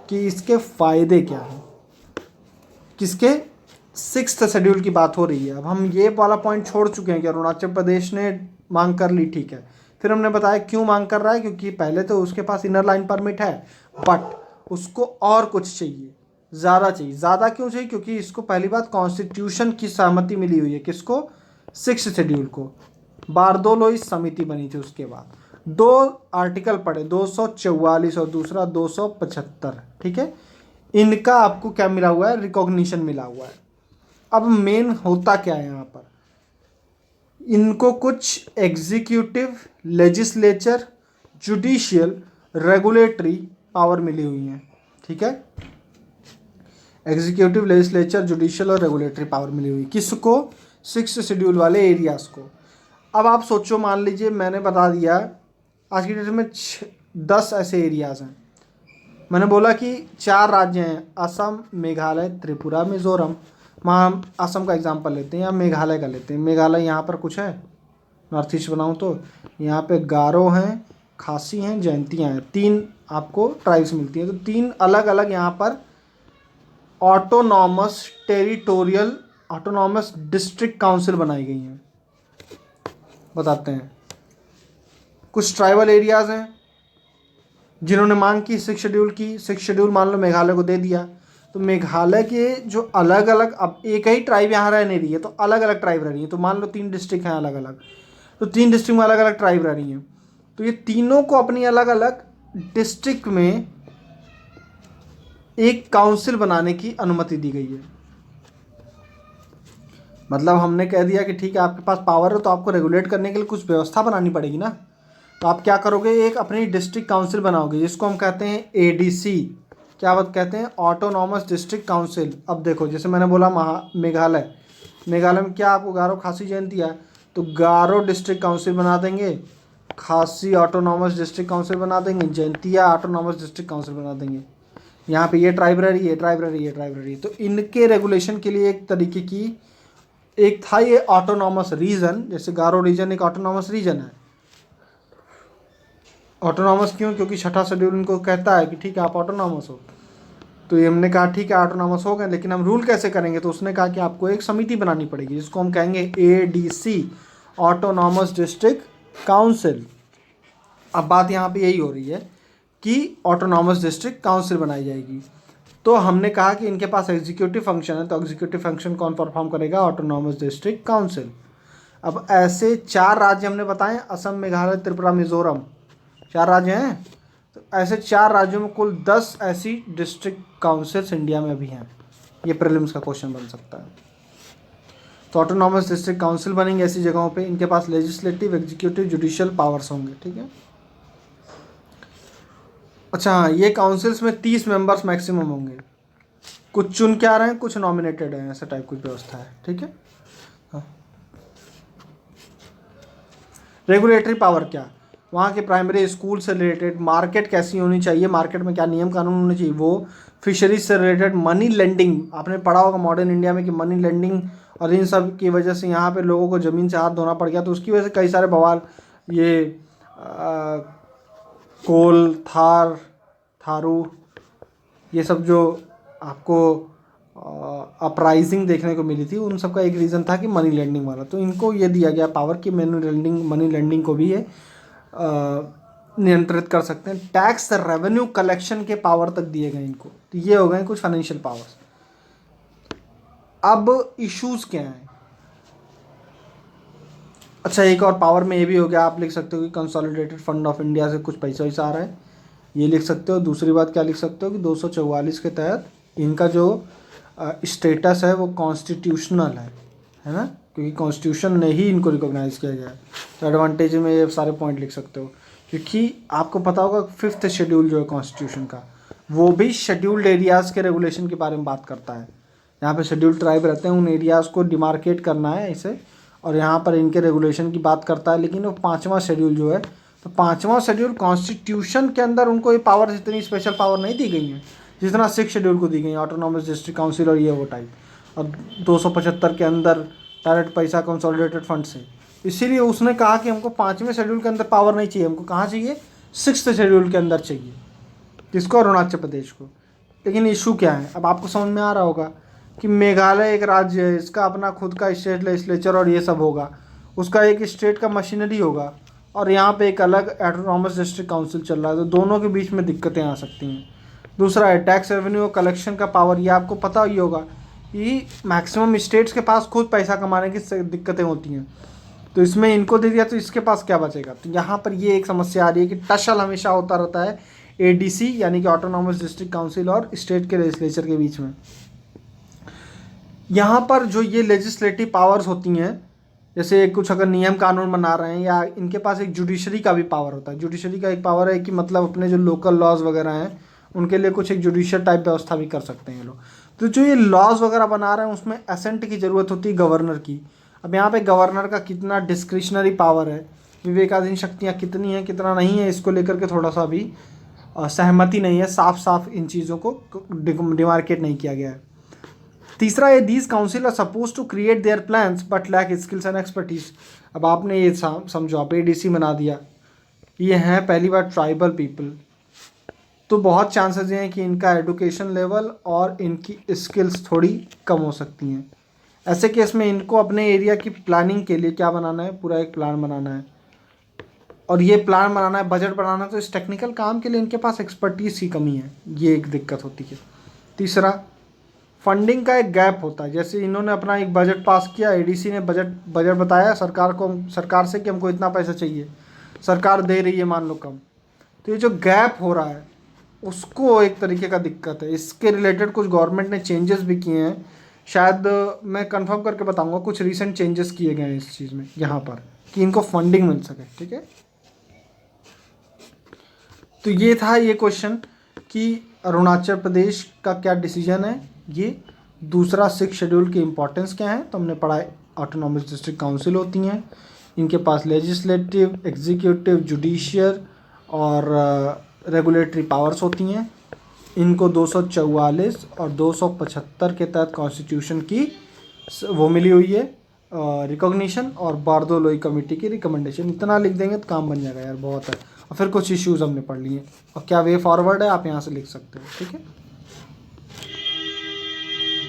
Speaker 3: कि इसके फ़ायदे क्या हैं, किसके 6th शेड्यूल की बात हो रही है। अब हम ये वाला पॉइंट छोड़ चुके हैं कि अरुणाचल प्रदेश ने मांग कर ली, ठीक है। फिर हमने बताया क्यों मांग कर रहा है, क्योंकि पहले तो उसके पास इनर लाइन परमिट है, बट उसको और कुछ चाहिए, ज़्यादा चाहिए। ज़्यादा क्यों चाहिए? क्योंकि इसको पहली बात कॉन्स्टिट्यूशन की सहमति मिली हुई है, किसको? 6th शेड्यूल को। बारदोलोई समिति बनी थी, उसके बाद 2 आर्टिकल पढ़े, 244 और दूसरा 275, ठीक है। इनका आपको क्या मिला हुआ है? रिकॉग्निशन मिला हुआ है। अब मेन होता क्या है यहाँ पर, इनको कुछ executive, legislature, judicial, regulatory power मिली हुई है, ठीक है। एग्जीक्यूटिव, लेजिस्लेचर, जुडिशियल और रेगुलेटरी पावर मिली हुई किसको? 6 शेड्यूल वाले एरियाज़ को। अब आप सोचो, मान लीजिए मैंने बता दिया आज की डेट में 10 ऐसे एरियाज़ हैं। मैंने बोला कि 4 राज्य हैं, असम, मेघालय, त्रिपुरा, मिज़ोरम। वहाँ हम असम का एग्जांपल लेते हैं या मेघालय का लेते हैं। मेघालय यहाँ पर कुछ है, नॉर्थ ईस्ट बनाऊँ तो यहाँ पे गारो हैं, खासी हैं, जयंतियाँ हैं। 3 आपको ट्राइब्स मिलती हैं। तो 3 अलग अलग यहाँ पर autonomous territorial autonomous district council बनाई गई हैं। बताते हैं, कुछ ट्राइबल एरियाज़ हैं जिन्होंने मांग की 6 शेड्यूल की। 6 शेड्यूल मान लो मेघालय को दे दिया, तो मेघालय के जो अलग अलग, अब एक ही ट्राइब यहाँ रह नहीं रही है तो अलग अलग ट्राइब रह रही है। तो मान लो 3 डिस्ट्रिक्ट हैं अलग अलग, तो 3 डिस्ट्रिक्ट में अलग अलग ट्राइब रह रही हैं। तो ये तीनों को अपनी अलग अलग डिस्ट्रिक्ट में एक काउंसिल बनाने की अनुमति दी गई है। मतलब हमने कह दिया कि ठीक है, आपके पास पावर है तो आपको रेगुलेट करने के लिए कुछ व्यवस्था बनानी पड़ेगी ना। तो आप क्या करोगे, एक अपनी डिस्ट्रिक्ट काउंसिल बनाओगे जिसको हम कहते हैं एडीसी। क्या बात कहते हैं, ऑटोनॉमस डिस्ट्रिक्ट काउंसिल। अब देखो, जैसे मैंने बोला मेघालय, मेघालय में क्या आपको गारो खासी जयंती है, तो गारो डिस्ट्रिक्ट काउंसिल बना देंगे, खासी ऑटोनॉमस डिस्ट्रिक्ट काउंसिल बना देंगे, जयंतिया ऑटोनॉमस डिस्ट्रिक्ट काउंसिल बना देंगे। यहाँ पे ये ट्राइब रह रही है, ट्राइब रह रही है, ट्राइब रह रही है। तो इनके रेगुलेशन के लिए एक तरीके की एक था ये ऑटोनॉमस रीजन। जैसे गारो रीजन एक ऑटोनॉमस रीजन है। ऑटोनॉमस क्यों, क्योंकि 6ठा शेड्यूल इनको कहता है कि ठीक है आप ऑटोनॉमस हो। तो ये हमने कहा ठीक है ऑटोनॉमस हो गए, लेकिन हम रूल कैसे करेंगे, तो उसने कहा कि आपको एक समिति बनानी पड़ेगी जिसको हम कहेंगे एडीसी, ऑटोनॉमस डिस्ट्रिक्ट काउंसिल। अब बात यहाँ पे यही हो रही है कि ऑटोनॉमस डिस्ट्रिक्ट काउंसिल बनाई जाएगी। तो हमने कहा कि इनके पास एग्जीक्यूटिव फंक्शन है, तो एग्जीक्यूटिव फंक्शन कौन परफॉर्म करेगा, ऑटोनॉमस डिस्ट्रिक्ट काउंसिल। अब ऐसे 4 राज्य हमने बताए, असम, मेघालय, त्रिपुरा, मिजोरम, 4 राज्य हैं। तो ऐसे 4 राज्यों में कुल 10 ऐसी डिस्ट्रिक्ट काउंसिल्स इंडिया में भी हैं। ये प्रीलिम्स का क्वेश्चन बन सकता है। तो ऑटोनॉमस डिस्ट्रिक्ट काउंसिल बनेंगे ऐसी जगहों पे, इनके पास लेजिस्लेटिव, एग्जीक्यूटिव, जुडिशियल पावर्स होंगे। ठीक है। अच्छा हाँ, ये काउंसिल्स में 30 मेंबर्स मैक्सिमम होंगे। कुछ चुन के आ रहे हैं, कुछ नॉमिनेटेड हैं, ऐसा टाइप कुछ व्यवस्था है। ठीक है। हाँ। रेगुलेटरी पावर क्या, वहाँ के प्राइमरी स्कूल से रिलेटेड, मार्केट कैसी होनी चाहिए, मार्केट में क्या नियम कानून होने चाहिए, वो फिशरीज से रिलेटेड, मनी लेंडिंग, आपने पढ़ा होगा मॉडर्न इंडिया में कि मनी लेंडिंग और इन सब की वजह से यहाँ पे लोगों को ज़मीन से हाथ धोना पड़ गया, तो उसकी वजह से कई सारे बवाल, ये कोल, थारू, ये सब जो आपको अपराइजिंग देखने को मिली थी, उन सब का एक रीज़न था कि मनी लेंडिंग वाला। तो इनको ये दिया गया पावर कि मनी लेंडिंग को भी ये नियंत्रित कर सकते हैं। टैक्स रेवेन्यू कलेक्शन के पावर तक दिए गए इनको। तो ये हो गए कुछ फाइनेंशियल पावर्स। अब इश्यूज क्या हैं, अच्छा एक और पावर में ये भी हो गया, आप लिख सकते हो कि कंसोलिडेटेड फंड ऑफ इंडिया से कुछ पैसा वैसा आ रहा है, ये लिख सकते हो। दूसरी बात क्या लिख सकते हो कि 244 के तहत इनका जो स्टेटस है वो कॉन्स्टिट्यूशनल है ना, क्योंकि कॉन्स्टिट्यूशन ने ही इनको रिकॉग्नाइज किया गया है। तो एडवांटेज में ये सारे पॉइंट लिख सकते हो, क्योंकि आपको पता होगा 5th शेड्यूल जो है कॉन्स्टिट्यूशन का, वो भी शेड्यूल्ड एरियाज़ के रेगुलेशन के बारे में बात करता है। यहाँ पे शेड्यूल्ड ट्राइब रहते हैं, उन एरियाज़ को डिमार्केट करना है इसे, और यहाँ पर इनके रेगुलेशन की बात करता है। लेकिन वो 5वां शेड्यूल जो है, तो 5वां शेड्यूल कॉन्स्टिट्यूशन के अंदर उनको ये पावर, इतनी स्पेशल पावर नहीं दी गई है जितना 6 शेड्यूल को दी गई, ऑटोनॉमस डिस्ट्रिक्ट काउंसिल और ये वो टाइप। और 275 के अंदर डायरेक्ट पैसा कंसोलिडेटेड फंड से, इसीलिए उसने कहा कि हमको 5वें शेड्यूल के अंदर पावर नहीं चाहिए, हमको कहाँ चाहिए, 6th शेड्यूल के अंदर चाहिए। किसको, अरुणाचल प्रदेश को। लेकिन इशू क्या है, अब आपको समझ में आ रहा होगा कि मेघालय एक राज्य है, इसका अपना खुद का स्टेट लेजिस्लेचर और ये सब होगा, उसका एक स्टेट का मशीनरी होगा, और यहाँ पे एक अलग ऑटोनॉमस डिस्ट्रिक्ट काउंसिल चल रहा है, तो दोनों के बीच में दिक्कतें आ सकती हैं। दूसरा है टैक्स रेवेन्यू कलेक्शन का पावर, ये आपको पता ही होगा कि मैक्सिमम स्टेट्स के पास खुद पैसा कमाने की दिक्कतें होती हैं, तो इसमें इनको दे दिया तो इसके पास क्या बचेगा। तो यहाँ पर ये एक समस्या आ रही है कि टसल हमेशा होता रहता है एडीसी यानी कि ऑटोनॉमस डिस्ट्रिक्ट काउंसिल और स्टेट के लेजिस्लेचर के बीच में। यहाँ पर जो ये लेजिस्लेटिव पावर्स होती हैं, जैसे कुछ अगर नियम कानून बना रहे हैं, या इनके पास एक जुडिशरी का भी पावर होता है। जुडिशरी का एक पावर है कि मतलब अपने जो लोकल लॉज वगैरह हैं उनके लिए कुछ एक जुडिशियल टाइप व्यवस्था भी कर सकते हैं ये लोग। तो जो ये लॉज वगैरह बना रहे हैं उसमें एसेंट की ज़रूरत होती है गवर्नर की। अब यहाँ पे गवर्नर का कितना डिस्क्रिशनरी पावर है, विवेकाधीन शक्तियाँ कितनी हैं कितना नहीं है, इसको लेकर के थोड़ा सा अभी सहमति नहीं है, साफ साफ इन चीज़ों को डिमार्केट नहीं किया गया है। तीसरा है these council are suppose to create their plans but lack skills and expertise. अब आपने ये समझो, आप एडीसी बना दिया, ये हैं पहली बार ट्राइबल पीपल, तो बहुत चांसेस हैं कि इनका एडुकेशन लेवल और इनकी स्किल्स थोड़ी कम हो सकती हैं। ऐसे केस में इनको अपने एरिया की प्लानिंग के लिए क्या बनाना है, पूरा एक प्लान बनाना है, और ये प्लान बनाना है, बजट बनाना है, तो इस टेक्निकल काम के लिए इनके पास एक्सपर्टीज़ की कमी है, ये एक दिक्कत होती है। तीसरा, फंडिंग का एक गैप होता है। जैसे इन्होंने अपना एक बजट पास किया, एडीसी ने बजट बताया सरकार से कि हमको इतना पैसा चाहिए, सरकार दे रही है मान लो कम, तो ये जो गैप हो रहा है उसको एक तरीके का दिक्कत है। इसके रिलेटेड कुछ गवर्नमेंट ने चेंजेस भी किए हैं, शायद मैं कंफर्म करके बताऊंगा, कुछ रीसेंट चेंजेस किए गए हैं इस चीज़ में यहाँ पर कि इनको फंडिंग मिल सके। ठीक है, तो ये था ये क्वेश्चन कि अरुणाचल प्रदेश का क्या डिसीजन है। ये दूसरा 6 शेड्यूल की इंपॉर्टेंस क्या है, तो हमने पढ़ा है ऑटोनॉमस डिस्ट्रिक्ट काउंसिल होती हैं, इनके पास लेजिस्लेटिव, एग्जीक्यूटिव, जुडिशियल और रेगुलेटरी पावर्स होती हैं। इनको 244 और 275 के तहत कॉन्स्टिट्यूशन की वो मिली हुई है रिकॉग्निशन, और बारदोलोई कमेटी की रिकमेंडेशन। इतना लिख देंगे तो काम बन जाएगा यार, बहुत है। और फिर कुछ इश्यूज हमने पढ़ लिए, और क्या वे फॉरवर्ड है आप यहाँ से लिख सकते हो। ठीक है,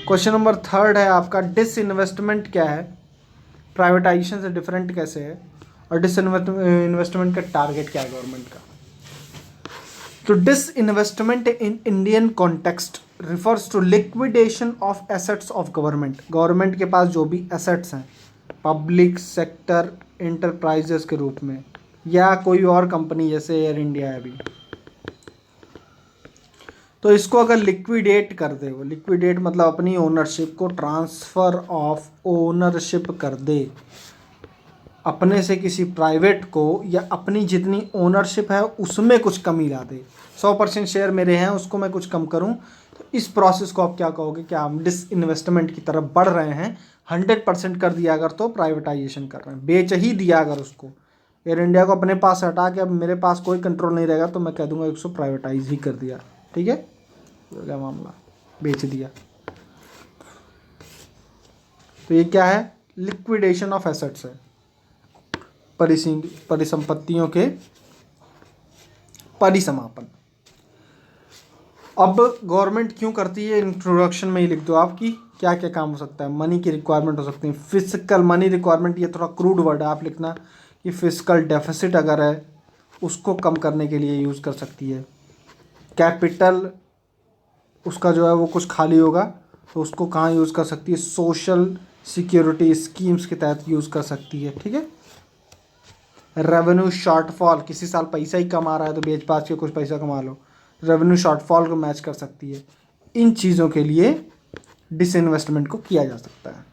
Speaker 3: क्वेश्चन नंबर 3 है आपका, डिसइन्वेस्टमेंट क्या है, प्राइवेटाइजेशन से डिफरेंट कैसे है, और डिसइन्वेस्टमेंट का टारगेट क्या है गवर्नमेंट का। तो disinvestment in Indian context refers to liquidation of assets of government. Government के पास जो भी एसेट्स हैं पब्लिक सेक्टर इंटरप्राइजेस के रूप में, या कोई और कंपनी जैसे एयर इंडिया है अभी, तो इसको अगर लिक्विडेट कर दे, वो लिक्विडेट मतलब अपनी ओनरशिप को ट्रांसफ़र ऑफ ओनरशिप कर दे अपने से किसी प्राइवेट को, या अपनी जितनी ओनरशिप है उसमें कुछ कमी ला दे, 100% शेयर मेरे हैं उसको मैं कुछ कम करूं, तो इस प्रोसेस को आप क्या कहोगे, क्या हम डिसइन्वेस्टमेंट की तरफ बढ़ रहे हैं। 100% कर दिया अगर तो प्राइवेटाइजेशन कर रहे हैं, बेच ही दिया अगर उसको, एयर इंडिया को अपने पास हटा के अब मेरे पास कोई कंट्रोल नहीं रहेगा, तो मैं कह दूंगा उसको प्राइवेटाइज ही कर दिया। ठीक है, हो गया मामला, बेच दिया। तो ये क्या है, लिक्विडेशन ऑफ एसेट्स है, परिसंपत्तियों के परिसमापन। अब गवर्नमेंट क्यों करती है, इंट्रोडक्शन में ही लिख दो आपकी क्या क्या काम हो सकता है। मनी की रिक्वायरमेंट हो सकती है, फिजिकल मनी रिक्वायरमेंट, ये थोड़ा क्रूड वर्ड है, आप लिखना कि फिजिकल डेफिसिट अगर है उसको कम करने के लिए यूज़ कर सकती है। कैपिटल उसका जो है वो कुछ खाली होगा, तो उसको कहाँ यूज़ कर सकती है, सोशल सिक्योरिटी स्कीम्स के तहत यूज़ कर सकती है। ठीक है, रेवेन्यू शॉर्टफॉल, किसी साल पैसा ही कम आ रहा है तो बेच बाच के कुछ पैसा कमा लो, रेवेन्यू शॉर्टफॉल को मैच कर सकती है। इन चीज़ों के लिए डिसइन्वेस्टमेंट को किया जा सकता है।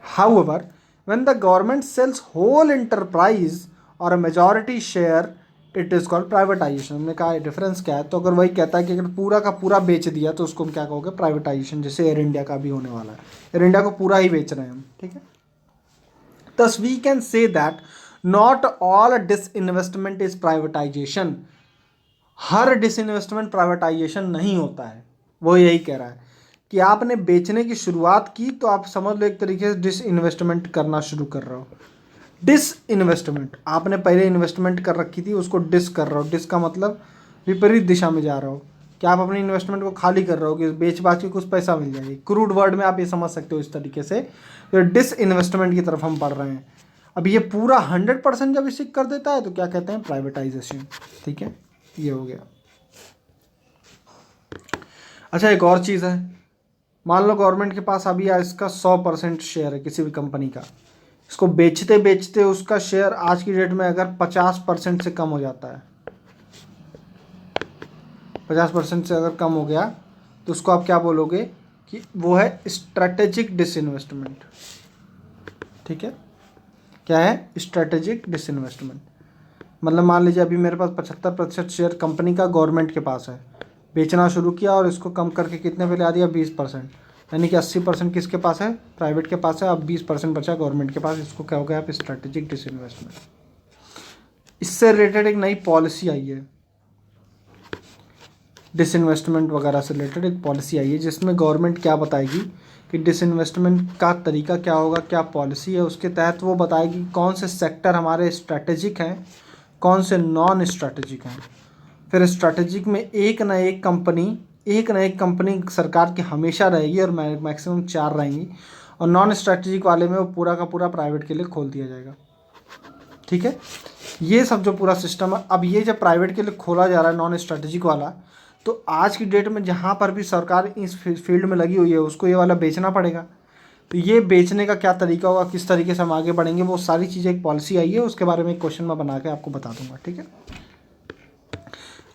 Speaker 3: However when the government sells whole enterprise और a majority share it is called privatisation. हमने कहा डिफरेंस क्या है, तो अगर वही कहता है कि अगर पूरा का पूरा बेच दिया तो उसको हम क्या कहोगे, प्राइवेटाइजेशन, जैसे एयर इंडिया का भी होने वाला है, एयर इंडिया को पूरा ही बेच रहे हैं हम। ठीक है, thus we can say that not all disinvestment is privatization। Her disinvestment privatisation नहीं होता है, वो यही कह रहा है कि आपने बेचने की शुरुआत की तो आप समझ लो एक तरीके से डिसइन्वेस्टमेंट करना शुरू कर रहे हो। डिसइन्वेस्टमेंट, आपने पहले इन्वेस्टमेंट कर रखी थी उसको डिस कर रहे हो, डिस का मतलब विपरीत दिशा में जा रहे हो, कि आप अपनी इन्वेस्टमेंट को खाली कर रहे हो कि बेच बाच के कुछ पैसा मिल जाएगी। क्रूड वर्ड में आप ये समझ सकते हो इस तरीके से, तो डिसइन्वेस्टमेंट की तरफ हम बढ़ रहे हैं। अब ये पूरा 100% जब इसे कर देता है तो क्या कहते हैं, प्राइवेटाइजेशन। ठीक है, ये हो गया। अच्छा, एक और चीज़ है, मान लो गवर्नमेंट के पास अभी इसका 100% शेयर है किसी भी कंपनी का, इसको बेचते बेचते उसका शेयर आज की डेट में अगर 50% से कम हो जाता है, 50% से अगर कम हो गया तो उसको आप क्या बोलोगे कि वो है स्ट्रेटेजिक डिसइन्वेस्टमेंट। ठीक है, क्या है, स्ट्रेटेजिक डिसइन्वेस्टमेंट। मतलब मान लीजिए अभी मेरे पास 75% शेयर कंपनी का गवर्नमेंट के पास है, बेचना शुरू किया और इसको कम करके कितने पे ला दिया, 20%, यानी कि 80% किसके पास है, प्राइवेट के पास है। अब 20% बचा गवर्नमेंट के पास। इसको क्या हो गया, आप स्ट्रैटेजिक डिसइन्वेस्टमेंट। इससे रिलेटेड एक नई पॉलिसी आई है, डिसइन्वेस्टमेंट वगैरह से रिलेटेड एक पॉलिसी आई है, जिसमें गवर्नमेंट क्या बताएगी कि डिसइन्वेस्टमेंट का तरीका क्या होगा, क्या पॉलिसी है। उसके तहत वो बताएगी कौन से सेक्टर हमारे स्ट्रैटेजिक हैं, कौन से नॉन स्ट्रैटेजिक हैं। फिर स्ट्रैटेजिक में एक ना एक कंपनी सरकार की हमेशा रहेगी और मैक्सिमम 4 रहेंगी, और नॉन स्ट्रैटेजिक वाले में वो पूरा का पूरा प्राइवेट के लिए खोल दिया जाएगा। ठीक है, ये सब जो पूरा सिस्टम है, अब ये जब प्राइवेट के लिए खोला जा रहा है नॉन स्ट्रैटेजिक वाला, तो आज की डेट में जहाँ पर भी सरकार इस फील्ड में लगी हुई है उसको ये वाला बेचना पड़ेगा। तो ये बेचने का क्या तरीका होगा, किस तरीके से हम आगे बढ़ेंगे, वो सारी चीज़ें एक पॉलिसी आई है, उसके बारे में एक क्वेश्चन मैं बना के आपको बता दूंगा। ठीक है,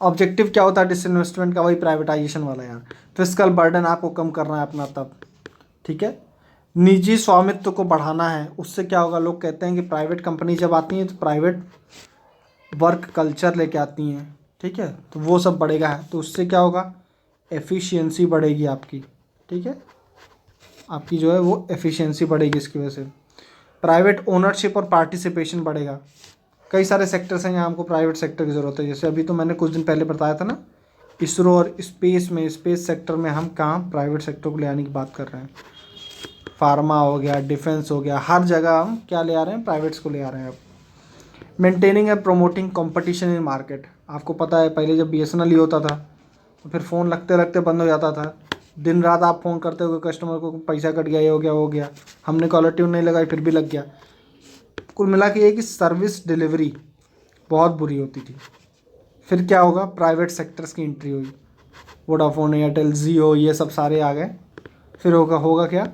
Speaker 3: ऑब्जेक्टिव क्या होता है डिसइन्वेस्टमेंट का, वही प्राइवेटाइजेशन वाला यार। फिस्कल बर्डन आपको कम करना है अपना तब। ठीक है, निजी स्वामित्व को बढ़ाना है। उससे क्या होगा, लोग कहते हैं कि प्राइवेट कंपनी जब आती हैं तो प्राइवेट वर्क कल्चर लेके आती हैं। ठीक है, तो वो सब बढ़ेगा है, तो उससे क्या होगा, एफिशिएंसी बढ़ेगी आपकी। ठीक है, आपकी जो है वो एफिशिएंसी बढ़ेगी इसकी वजह से। प्राइवेट ओनरशिप और पार्टिसिपेशन बढ़ेगा। कई सारे सेक्टर्स हैं जहाँ हमको प्राइवेट सेक्टर की ज़रूरत है। जैसे अभी तो मैंने कुछ दिन पहले बताया था ना, इसरो और स्पेस सेक्टर में हम कहाँ प्राइवेट सेक्टर को ले आने की बात कर रहे हैं। फार्मा हो गया, डिफेंस हो गया, हर जगह हम क्या ले आ रहे हैं, प्राइवेट्स को ले आ रहे हैं अब। Maintaining and promoting competition in market. आपको पता है पहले जब BSNL ही होता था तो फिर फ़ोन लगते लगते बंद हो जाता था। दिन रात आप फ़ोन करते हो कस्टमर को, पैसा कट गया, ये हो गया, वो हो गया, हमने कॉलर ट्यून नहीं लगाई फिर भी लग गया। कुल मिला के ये कि सर्विस डिलीवरी बहुत बुरी होती थी। फिर क्या होगा, प्राइवेट सेक्टर्स की एंट्री हुई, वोडाफोन, एयरटेल, जियो, ये सब सारे आ गए। फिर होगा क्या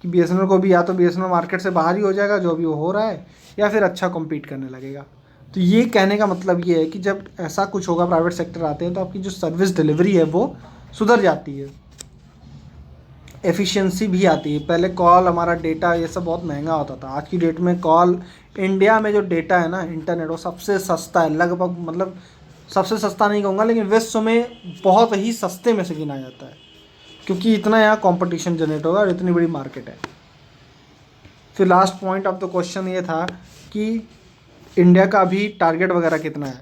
Speaker 3: कि BSNL को भी या तो BSNL मार्केट से बाहर ही हो जाएगा जो भी वो हो रहा है, या फिर अच्छा कम्पीट करने लगेगा। तो ये कहने का मतलब ये है कि जब ऐसा कुछ होगा, प्राइवेट सेक्टर आते हैं, तो आपकी जो सर्विस डिलीवरी है वो सुधर जाती है, एफिशिएंसी भी आती है। पहले कॉल, हमारा डेटा, ये सब बहुत महंगा होता था। आज की डेट में कॉल, इंडिया में जो डेटा है ना, इंटरनेट, वो सबसे सस्ता है लगभग। मतलब सबसे सस्ता नहीं कहूँगा, लेकिन विश्व में बहुत ही सस्ते में से गिना जाता है, क्योंकि इतना यहाँ कंपटीशन जनरेट होगा और इतनी बड़ी मार्केट है। फिर last point of the question ये था कि इंडिया का अभी टारगेट वगैरह कितना है,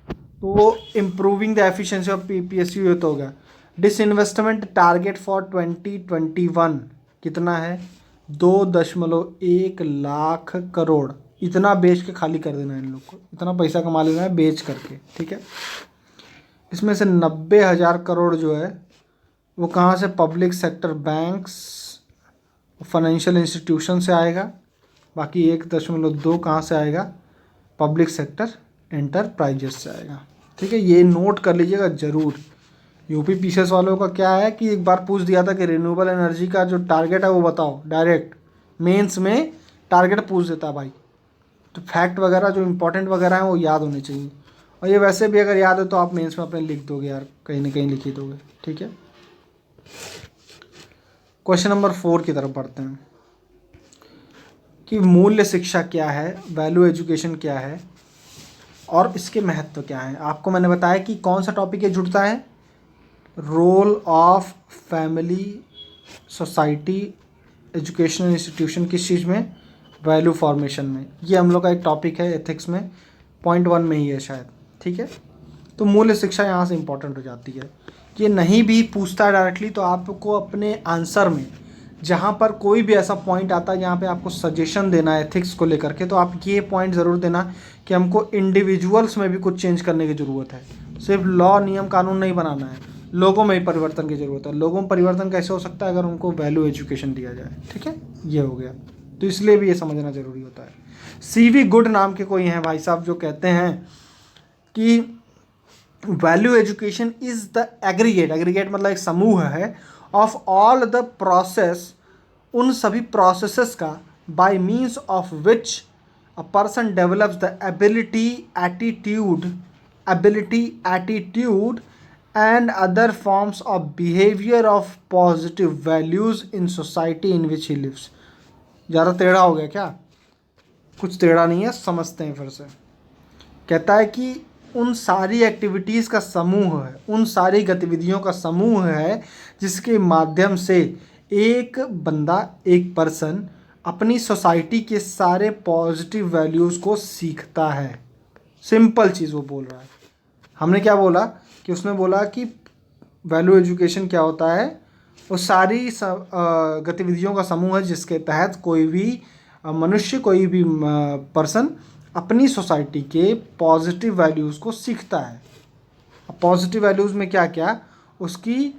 Speaker 3: तो improving the efficiency of PSU ये तो होगा। डिसइन्वेस्टमेंट टारगेट फॉर 2021 कितना है, 2.1 लाख करोड़। इतना बेच के खाली कर देना है इन लोग को, इतना पैसा कमा लेना है बेच करके। ठीक है, इसमें से 90,000 करोड़ जो है वो कहाँ से, public sector, banks, financial institution से आएगा। बाकी 1.2 कहाँ से आएगा, पब्लिक सेक्टर एंटरप्राइजेस से आएगा। ठीक है, ये नोट कर लीजिएगा ज़रूर। यूपी PCS वालों का क्या है कि एक बार पूछ दिया था कि रिन्यूएबल एनर्जी का जो टारगेट है वो बताओ, डायरेक्ट मेंस में टारगेट पूछ देता है भाई। तो फैक्ट वगैरह जो इंपॉर्टेंट वगैरह हैं वो याद होने चाहिए, और ये वैसे भी अगर याद है तो आप मेंस में अपने लिख दोगे यार, कहीं ना कहीं लिख ही दोगे। ठीक है, क्वेश्चन नंबर 4 की तरफ बढ़ते हैं कि मूल्य शिक्षा क्या है, वैल्यू एजुकेशन क्या है और इसके महत्व क्या है। आपको मैंने बताया कि कौन सा टॉपिक ये जुड़ता है, role of family, society, educational institution, किस चीज़ में, वैल्यू फॉर्मेशन में। ये हम लोग का एक टॉपिक है एथिक्स में, पॉइंट 1 में ही है शायद। ठीक है, तो मूल्य शिक्षा यहाँ से इम्पोर्टेंट हो जाती है। ये नहीं भी पूछता डायरेक्टली, तो आपको अपने आंसर में जहाँ पर कोई भी ऐसा पॉइंट आता है जहाँ पे आपको सजेशन देना है एथिक्स को लेकर के, तो आप ये पॉइंट ज़रूर देना कि हमको इंडिविजुअल्स में भी कुछ चेंज करने की ज़रूरत है। सिर्फ लॉ, नियम, कानून नहीं बनाना है, लोगों में ही परिवर्तन की ज़रूरत है। लोगों में परिवर्तन कैसे हो सकता है, अगर उनको वैल्यू एजुकेशन दिया जाए। ठीक है, ये हो गया, तो इसलिए भी ये समझना ज़रूरी होता है। CV गुड नाम के कोई हैं भाई साहब जो कहते हैं कि value education is the aggregate मतलब एक समूह है, ऑफ ऑल द प्रोसेस, उन सभी प्रोसेसेस का, by means of which a person develops the attitude and other forms of behaviour of positive values in society in which he lives. ज़्यादा टेढ़ा हो गया क्या, कुछ टेढ़ा नहीं है, समझते हैं फिर से। कहता है कि उन सारी एक्टिविटीज़ का समूह है, उन सारी गतिविधियों का समूह है जिसके माध्यम से एक बंदा, एक पर्सन अपनी सोसाइटी के सारे पॉजिटिव वैल्यूज़ को सीखता है। सिंपल चीज़ वो बोल रहा है। हमने क्या बोला कि उसने बोला कि वैल्यू एजुकेशन क्या होता है, वो सारी गतिविधियों का समूह है जिसके तहत कोई भी मनुष्य, कोई भी पर्सन अपनी सोसाइटी के पॉजिटिव वैल्यूज़ को सीखता है। पॉजिटिव वैल्यूज़ में क्या क्या, उसकी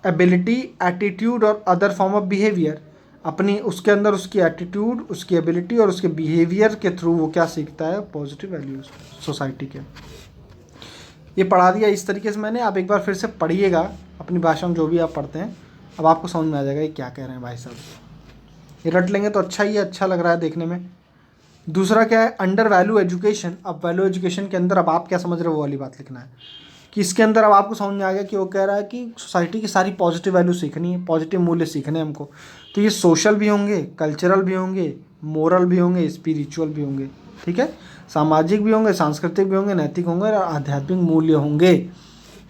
Speaker 3: एबिलिटी, एटीट्यूड और अदर फॉर्म ऑफ बिहेवियर, अपनी उसके अंदर उसकी एटीट्यूड, उसकी एबिलिटी और उसके बिहेवियर के थ्रू वो क्या सीखता है, पॉजिटिव वैल्यूज़ सोसाइटी के। ये पढ़ा दिया इस तरीके से मैंने। आप एक बार फिर से पढ़िएगा अपनी भाषा में जो भी आप पढ़ते हैं, अब आपको समझ में आ जाएगा ये क्या कह रहे हैं भाई साहब। ये रट लेंगे तो अच्छा ही है, अच्छा लग रहा है देखने में। दूसरा क्या है, अंडर वैल्यू एजुकेशन। अब वैल्यू एजुकेशन के अंदर अब आप क्या समझ रहे हो वो वाली बात लिखना है कि इसके अंदर अब आपको समझ में आ गया कि वो कह रहा है कि सोसाइटी की सारी पॉजिटिव वैल्यू सीखनी है, पॉजिटिव मूल्य सीखने हैं हमको। तो ये सोशल भी होंगे, कल्चरल भी होंगे, मोरल भी होंगे, स्पिरिचुअल भी होंगे, ठीक है, सामाजिक भी होंगे, सांस्कृतिक भी होंगे, नैतिक होंगे और आध्यात्मिक मूल्य होंगे।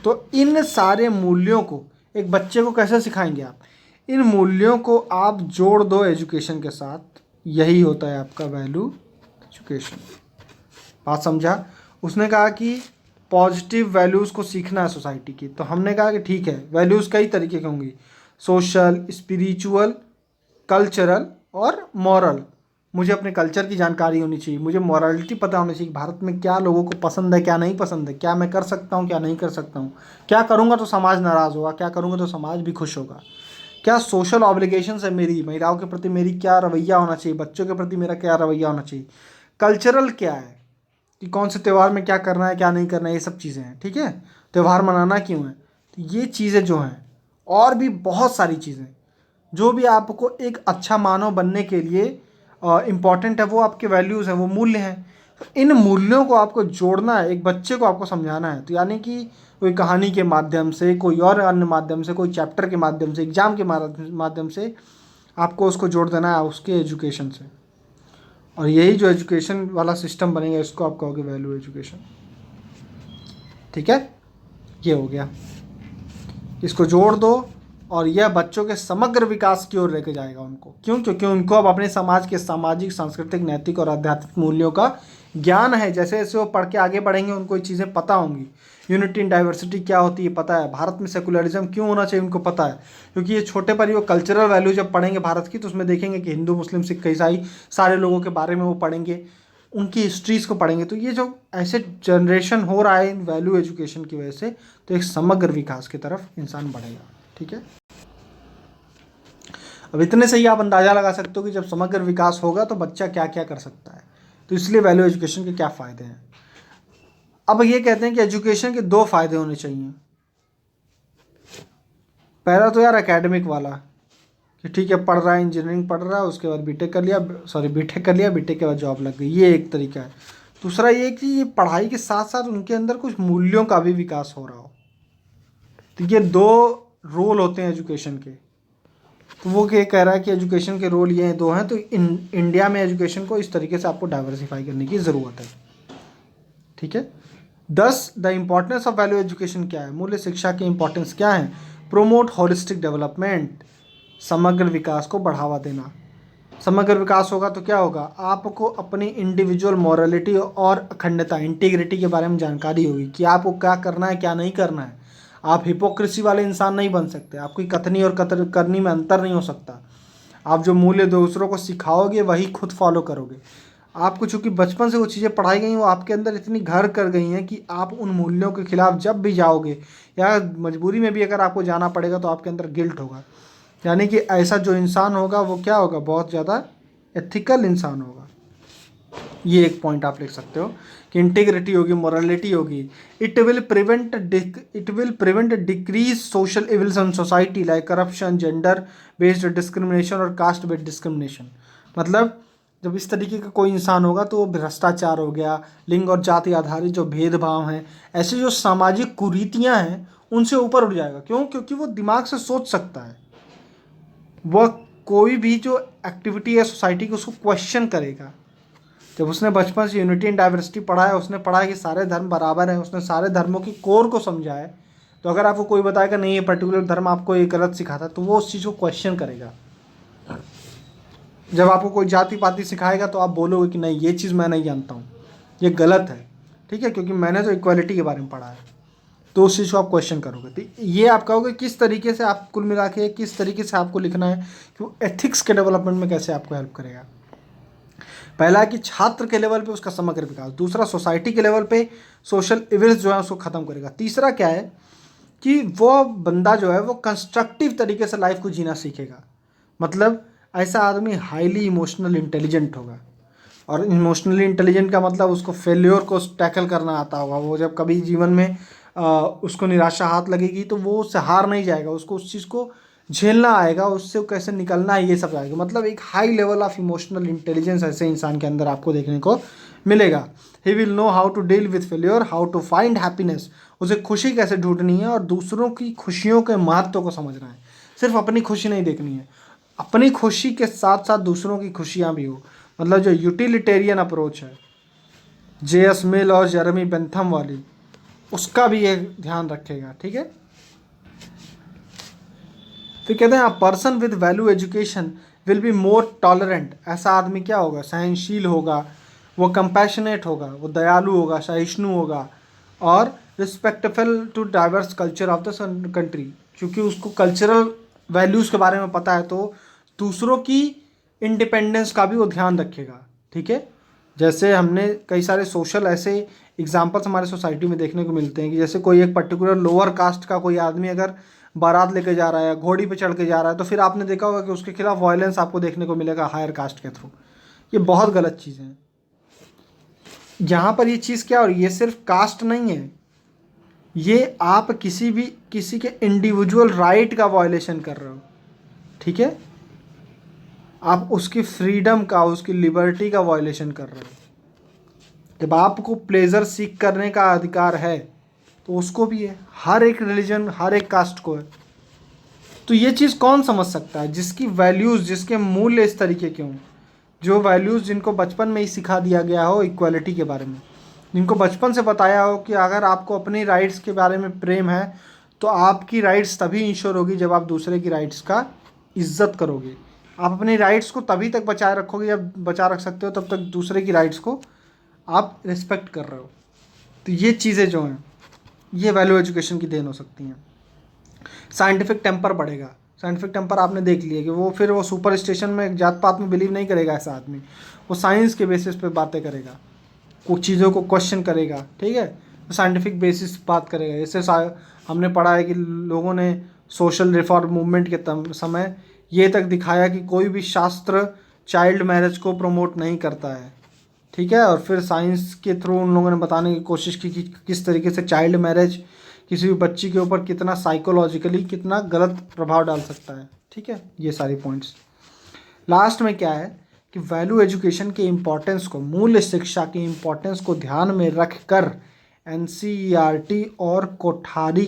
Speaker 3: तो इन सारे मूल्यों को एक बच्चे को कैसे सिखाएंगे आप? इन मूल्यों को आप जोड़ दो एजुकेशन के साथ, यही होता है आपका वैल्यू एजुकेशन। बात समझा? उसने कहा कि पॉजिटिव वैल्यूज़ को सीखना है सोसाइटी की, तो हमने कहा कि ठीक है, वैल्यूज़ कई तरीके की होंगी, सोशल, स्पिरिचुअल, कल्चरल और मॉरल। मुझे अपने कल्चर की जानकारी होनी चाहिए, मुझे मॉरलिटी पता होनी चाहिए, भारत में क्या लोगों को पसंद है, क्या नहीं पसंद है, क्या मैं कर सकता हूँ, क्या नहीं कर सकता हूँ, क्या करूँगा तो समाज नाराज़ होगा, क्या करूँगा तो समाज भी खुश होगा, क्या सोशल ऑब्लिगेशंस है मेरी, महिलाओं के प्रति मेरी क्या रवैया होना चाहिए, बच्चों के प्रति मेरा क्या रवैया होना चाहिए, कल्चरल क्या है कि कौन से त्यौहार में क्या करना है, क्या नहीं करना है, ये सब चीज़ें हैं, ठीक है, त्यौहार मनाना क्यों है। तो ये चीज़ें जो हैं और भी बहुत सारी चीज़ें जो भी आपको एक अच्छा मानव बनने के लिए इम्पॉर्टेंट है, वो आपके वैल्यूज़ हैं, वो मूल्य हैं। तो इन मूल्यों को आपको जोड़ना है, एक बच्चे को आपको समझाना है। तो यानी कि कोई कहानी के माध्यम से, कोई और अन्य माध्यम से, कोई चैप्टर के माध्यम से, एग्जाम के माध्यम से आपको उसको जोड़ देना है उसके एजुकेशन से। और यही जो एजुकेशन वाला सिस्टम बनेगा इसको आप कहोगे वैल्यू एजुकेशन, ठीक है। ये हो गया, इसको जोड़ दो और यह बच्चों के समग्र विकास की ओर लेके जाएगा उनको। क्यों? क्योंकि उनको अब अपने समाज के सामाजिक, सांस्कृतिक, नैतिक और आध्यात्मिक मूल्यों का ज्ञान है। जैसे जैसे वो पढ़ के आगे बढ़ेंगे उनको ये चीज़ें पता होंगी। यूनिटी इन डाइवर्सिटी क्या होती है पता है, भारत में सेकुलरिज्म क्यों होना चाहिए उनको पता है, क्योंकि ये छोटे पर ही वो कल्चरल वैल्यू जब पढ़ेंगे भारत की तो उसमें देखेंगे कि हिंदू, मुस्लिम, सिख, ईसाई सारे लोगों के बारे में वो पढ़ेंगे, उनकी हिस्ट्रीज़ को पढ़ेंगे। तो ये जो ऐसे जनरेशन हो रहा है इन वैल्यू एजुकेशन की वजह से, तो एक समग्र विकास की तरफ इंसान बढ़ेगा, ठीक है। अब इतने से ही आप अंदाज़ा लगा सकते हो कि जब समग्र विकास होगा तो बच्चा क्या क्या कर सकता है। तो इसलिए वैल्यू एजुकेशन के क्या फ़ायदे हैं। अब ये कहते हैं कि एजुकेशन के 2 फ़ायदे होने चाहिए। पहला तो यार एकेडमिक वाला कि ठीक है, पढ़ रहा है, इंजीनियरिंग पढ़ रहा है, उसके बाद बीटेक कर लिया, बीटेक कर लिया, बीटेक के बाद जॉब लग गई, ये एक तरीका है। दूसरा ये कि ये पढ़ाई के साथ साथ उनके अंदर कुछ मूल्यों का भी विकास हो रहा हो। तो ये 2 रोल होते हैं एजुकेशन के। तो वो क्या कह रहा है कि एजुकेशन के रोल ये 2 हैं। तो इंडिया में एजुकेशन को इस तरीके से आपको डाइवर्सिफाई करने की ज़रूरत है, ठीक है। 10 the importance of value education क्या है, मूल्य शिक्षा की इंपॉर्टेंस क्या है। प्रोमोट होलिस्टिक डेवलपमेंट, समग्र विकास को बढ़ावा देना। समग्र विकास होगा तो क्या होगा, आपको अपनी इंडिविजुअल मॉरलिटी और अखंडता, इंटीग्रिटी के बारे में जानकारी होगी कि आपको क्या करना है, क्या नहीं करना है। आप हिपोक्रेसी वाले इंसान नहीं बन सकते, आपकी कथनी और करनी में अंतर नहीं हो सकता। आप जो मूल्य दूसरों को सिखाओगे वही खुद फॉलो करोगे। आपको चूँकि बचपन से वो चीज़ें पढ़ाई गई वो आपके अंदर इतनी घर कर गई हैं कि आप उन मूल्यों के खिलाफ जब भी जाओगे या मजबूरी में भी अगर आपको जाना पड़ेगा तो आपके अंदर गिल्ट होगा। यानी कि ऐसा जो इंसान होगा वो क्या होगा, बहुत ज़्यादा एथिकल इंसान होगा। ये एक पॉइंट आप लिख सकते हो कि इंटीग्रिटी होगी, मोरालिटी होगी। It will prevent decrease social evils in society like corruption, gender based discrimination और कास्ट बेस्ड डिस्क्रिमिनेशन। मतलब जब इस तरीके का कोई इंसान होगा तो भ्रष्टाचार हो गया, लिंग और जाति आधारित जो भेदभाव हैं, ऐसे जो सामाजिक कुरीतियाँ हैं उनसे ऊपर उठ जाएगा। क्यों? क्योंकि वो दिमाग से सोच सकता है, वह कोई भी जो एक्टिविटी है सोसाइटी की उसको क्वेश्चन करेगा। जब उसने बचपन से यूनिटी एंड डाइवर्सिटी पढ़ा है, उसने पढ़ा है कि सारे धर्म बराबर हैं, उसने सारे धर्मों की कोर को समझा है, तो अगर आपको कोई बताएगा नहीं ये पर्टिकुलर धर्म आपको ये गलत सिखाता है, तो वो उस चीज़ को क्वेश्चन करेगा। जब आपको कोई जाति पाति सिखाएगा तो आप बोलोगे कि नहीं ये चीज़ मैं नहीं जानता हूँ, ये गलत है, ठीक है, क्योंकि मैंने तो इक्वालिटी के बारे में पढ़ा है, तो उस चीज़ को आप क्वेश्चन करोगे। तो ये आप कहोगे किस तरीके से आप कुल मिला के किस तरीके से आपको लिखना है कि वो एथिक्स के डेवलपमेंट में कैसे आपको हेल्प करेगा। पहला है कि छात्र के लेवल पे उसका समग्र विकास, दूसरा सोसाइटी के लेवल पे सोशल इविल्स जो है उसको ख़त्म करेगा, तीसरा क्या है कि वो बंदा जो है वो कंस्ट्रक्टिव तरीके से लाइफ को जीना सीखेगा। मतलब ऐसा आदमी हाईली इमोशनल इंटेलिजेंट होगा, और इमोशनली इंटेलिजेंट का मतलब उसको फेल्योर को टैकल करना आता होगा। वो जब कभी जीवन में उसको निराशा हाथ लगेगी तो वो उससे हार नहीं जाएगा, उसको उस चीज़ को झेलना आएगा, उससे कैसे निकलना है ये सब आएगा। मतलब एक high level of emotional intelligence ऐसे इंसान के अंदर आपको देखने को मिलेगा। He will know how to deal with failure, how to find happiness, उसे खुशी कैसे ढूंढनी है और दूसरों की खुशियों के महत्व को समझना है। सिर्फ अपनी खुशी नहीं देखनी है, अपनी खुशी के साथ साथ दूसरों की खुशियाँ भी हो। मतलब जो यूटिलिटेरियन अप्रोच है J.S. मिल और जेरेमी बेंथम वाली, उसका भी ये ध्यान रखेगा, ठीक है। फिर कहते हैं person with value education will be more tolerant. ऐसा आदमी क्या होगा, सहनशील होगा, वो कंपैशनेट होगा, वो दयालु होगा, सहिष्णु होगा, और respectful to diverse culture of the country. क्योंकि उसको कल्चरल वैल्यूज़ के बारे में पता है तो दूसरों की इंडिपेंडेंस का भी वो ध्यान रखेगा, ठीक है। जैसे हमने कई सारे सोशल ऐसे एग्जाम्पल्स हमारे सोसाइटी में देखने को मिलते हैं कि जैसे कोई एक पर्टिकुलर लोअर कास्ट का कोई आदमी अगर बारात लेके जा रहा है, घोड़ी पे चढ़ के जा रहा है, तो फिर आपने देखा होगा कि उसके खिलाफ वायलेंस आपको देखने को मिलेगा हायर कास्ट के थ्रू। ये बहुत गलत चीज़ है। यहाँ पर ये चीज़ क्या, और ये सिर्फ कास्ट नहीं है, ये आप किसी के इंडिविजुअल राइट का वायलेशन कर रहे हो, ठीक है। आप उसकी फ्रीडम का, उसकी लिबर्टी का वायलेशन कर रहे हो। जब आपको प्लेजर सीख करने का अधिकार है तो उसको भी है, हर एक रिलीजन हर एक कास्ट को है। तो ये चीज़ कौन समझ सकता है जिसकी वैल्यूज़, जिसके मूल्य इस तरीके के हों, जो वैल्यूज़ जिनको बचपन में ही सिखा दिया गया हो इक्वालिटी के बारे में, जिनको बचपन से बताया हो कि अगर आपको अपनी राइट्स के बारे में प्रेम है तो आपकी राइट्स तभी इंश्योर होगी जब आप दूसरे की राइट्स का इज्जत करोगे। आप अपनी राइट्स को तभी तक बचाए रखोगे, जब बचा रख सकते हो तब तक दूसरे की राइट्स को आप रिस्पेक्ट कर रहे हो। तो ये चीज़ें जो हैं ये वैल्यू एजुकेशन की देन हो सकती हैं। साइंटिफिक टेम्पर बढ़ेगा। साइंटिफिक टेम्पर आपने देख लिया कि वो फिर वो सुपर स्टेशन में जात पात में बिलीव नहीं करेगा ऐसा आदमी, वो साइंस के बेसिस पे बातें करेगा, कुछ चीज़ों को क्वेश्चन करेगा, ठीक है, तो साइंटिफिक बेसिस बात करेगा। जैसे हमने पढ़ा है कि लोगों ने सोशल रिफॉर्म मूवमेंट के समय ये तक दिखाया कि कोई भी शास्त्र चाइल्ड मैरिज को प्रमोट नहीं करता है, ठीक है, और फिर साइंस के थ्रू उन लोगों ने बताने की कोशिश की कि किस तरीके से चाइल्ड मैरिज किसी भी बच्ची के ऊपर कितना साइकोलॉजिकली कितना गलत प्रभाव डाल सकता है, ठीक है। ये सारी पॉइंट्स लास्ट में क्या है कि वैल्यू एजुकेशन के इम्पोर्टेंस को, मूल्य शिक्षा की इम्पोर्टेंस को ध्यान में रख कर NCERT और कोठारी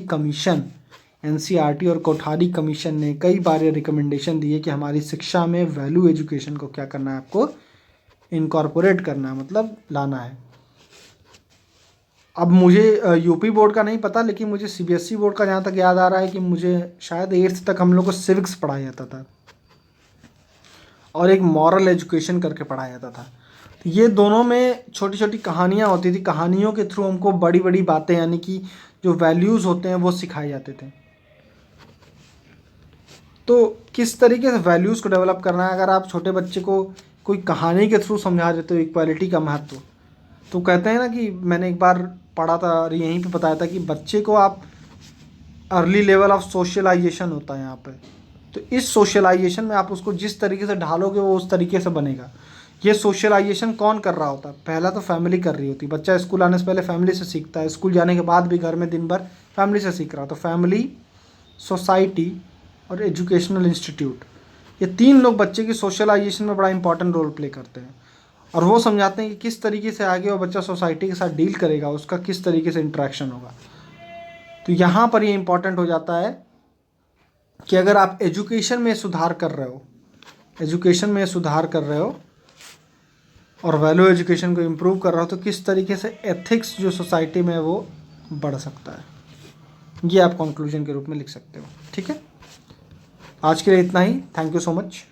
Speaker 3: कमीशन ने कई बार रिकमेंडेशन दिए कि हमारी शिक्षा में वैल्यू एजुकेशन को क्या करना है, आपको इनकॉर्पोरेट करना है, मतलब लाना है। अब मुझे यूपी बोर्ड का नहीं पता, लेकिन मुझे CBSE बोर्ड का जहाँ तक याद आ रहा है कि मुझे शायद 8th तक हम लोग को सिविक्स पढ़ाया जाता था और एक मॉरल एजुकेशन करके पढ़ाया जाता था। तो ये दोनों में छोटी छोटी कहानियाँ होती थी, कहानियों के थ्रू हमको बड़ी बड़ी बातें यानी कि जो वैल्यूज़ होते हैं वो सिखाए जाते थे। तो किस तरीके से वैल्यूज़ को डेवलप करना है, अगर आप छोटे बच्चे को कोई कहानी के थ्रू समझा देते हो इक्वालिटी का महत्व, तो कहते हैं ना कि मैंने एक बार पढ़ा था और यहीं पे बताया था कि बच्चे को आप अर्ली लेवल ऑफ सोशलाइजेशन होता है यहाँ पे, तो इस सोशलाइजेशन में आप उसको जिस तरीके से ढालोगे वो उस तरीके से बनेगा। ये सोशलाइजेशन कौन कर रहा होता है, पहला तो फैमिली कर रही होती। बच्चा स्कूल आने से पहले फैमिली से सीखता है, स्कूल जाने के बाद भी घर में दिन भर फैमिली से सीख रहा। तो फैमिली, सोसाइटी और एजुकेशनल इंस्टीट्यूट, ये 3 लोग बच्चे की सोशलाइजेशन में बड़ा इंपॉर्टेंट रोल प्ले करते हैं और वो समझाते हैं कि किस तरीके से आगे वो बच्चा सोसाइटी के साथ डील करेगा, उसका किस तरीके से इंटरेक्शन होगा। तो यहाँ पर ये इम्पॉर्टेंट हो जाता है कि अगर आप एजुकेशन में सुधार कर रहे हो और वैल्यू एजुकेशन को इम्प्रूव कर रहे हो, तो किस तरीके से एथिक्स जो सोसाइटी में है वो बढ़ सकता है। ये आप कंक्लूजन के रूप में लिख सकते हो। ठीक है, आज के लिए इतना ही। Thank you so much.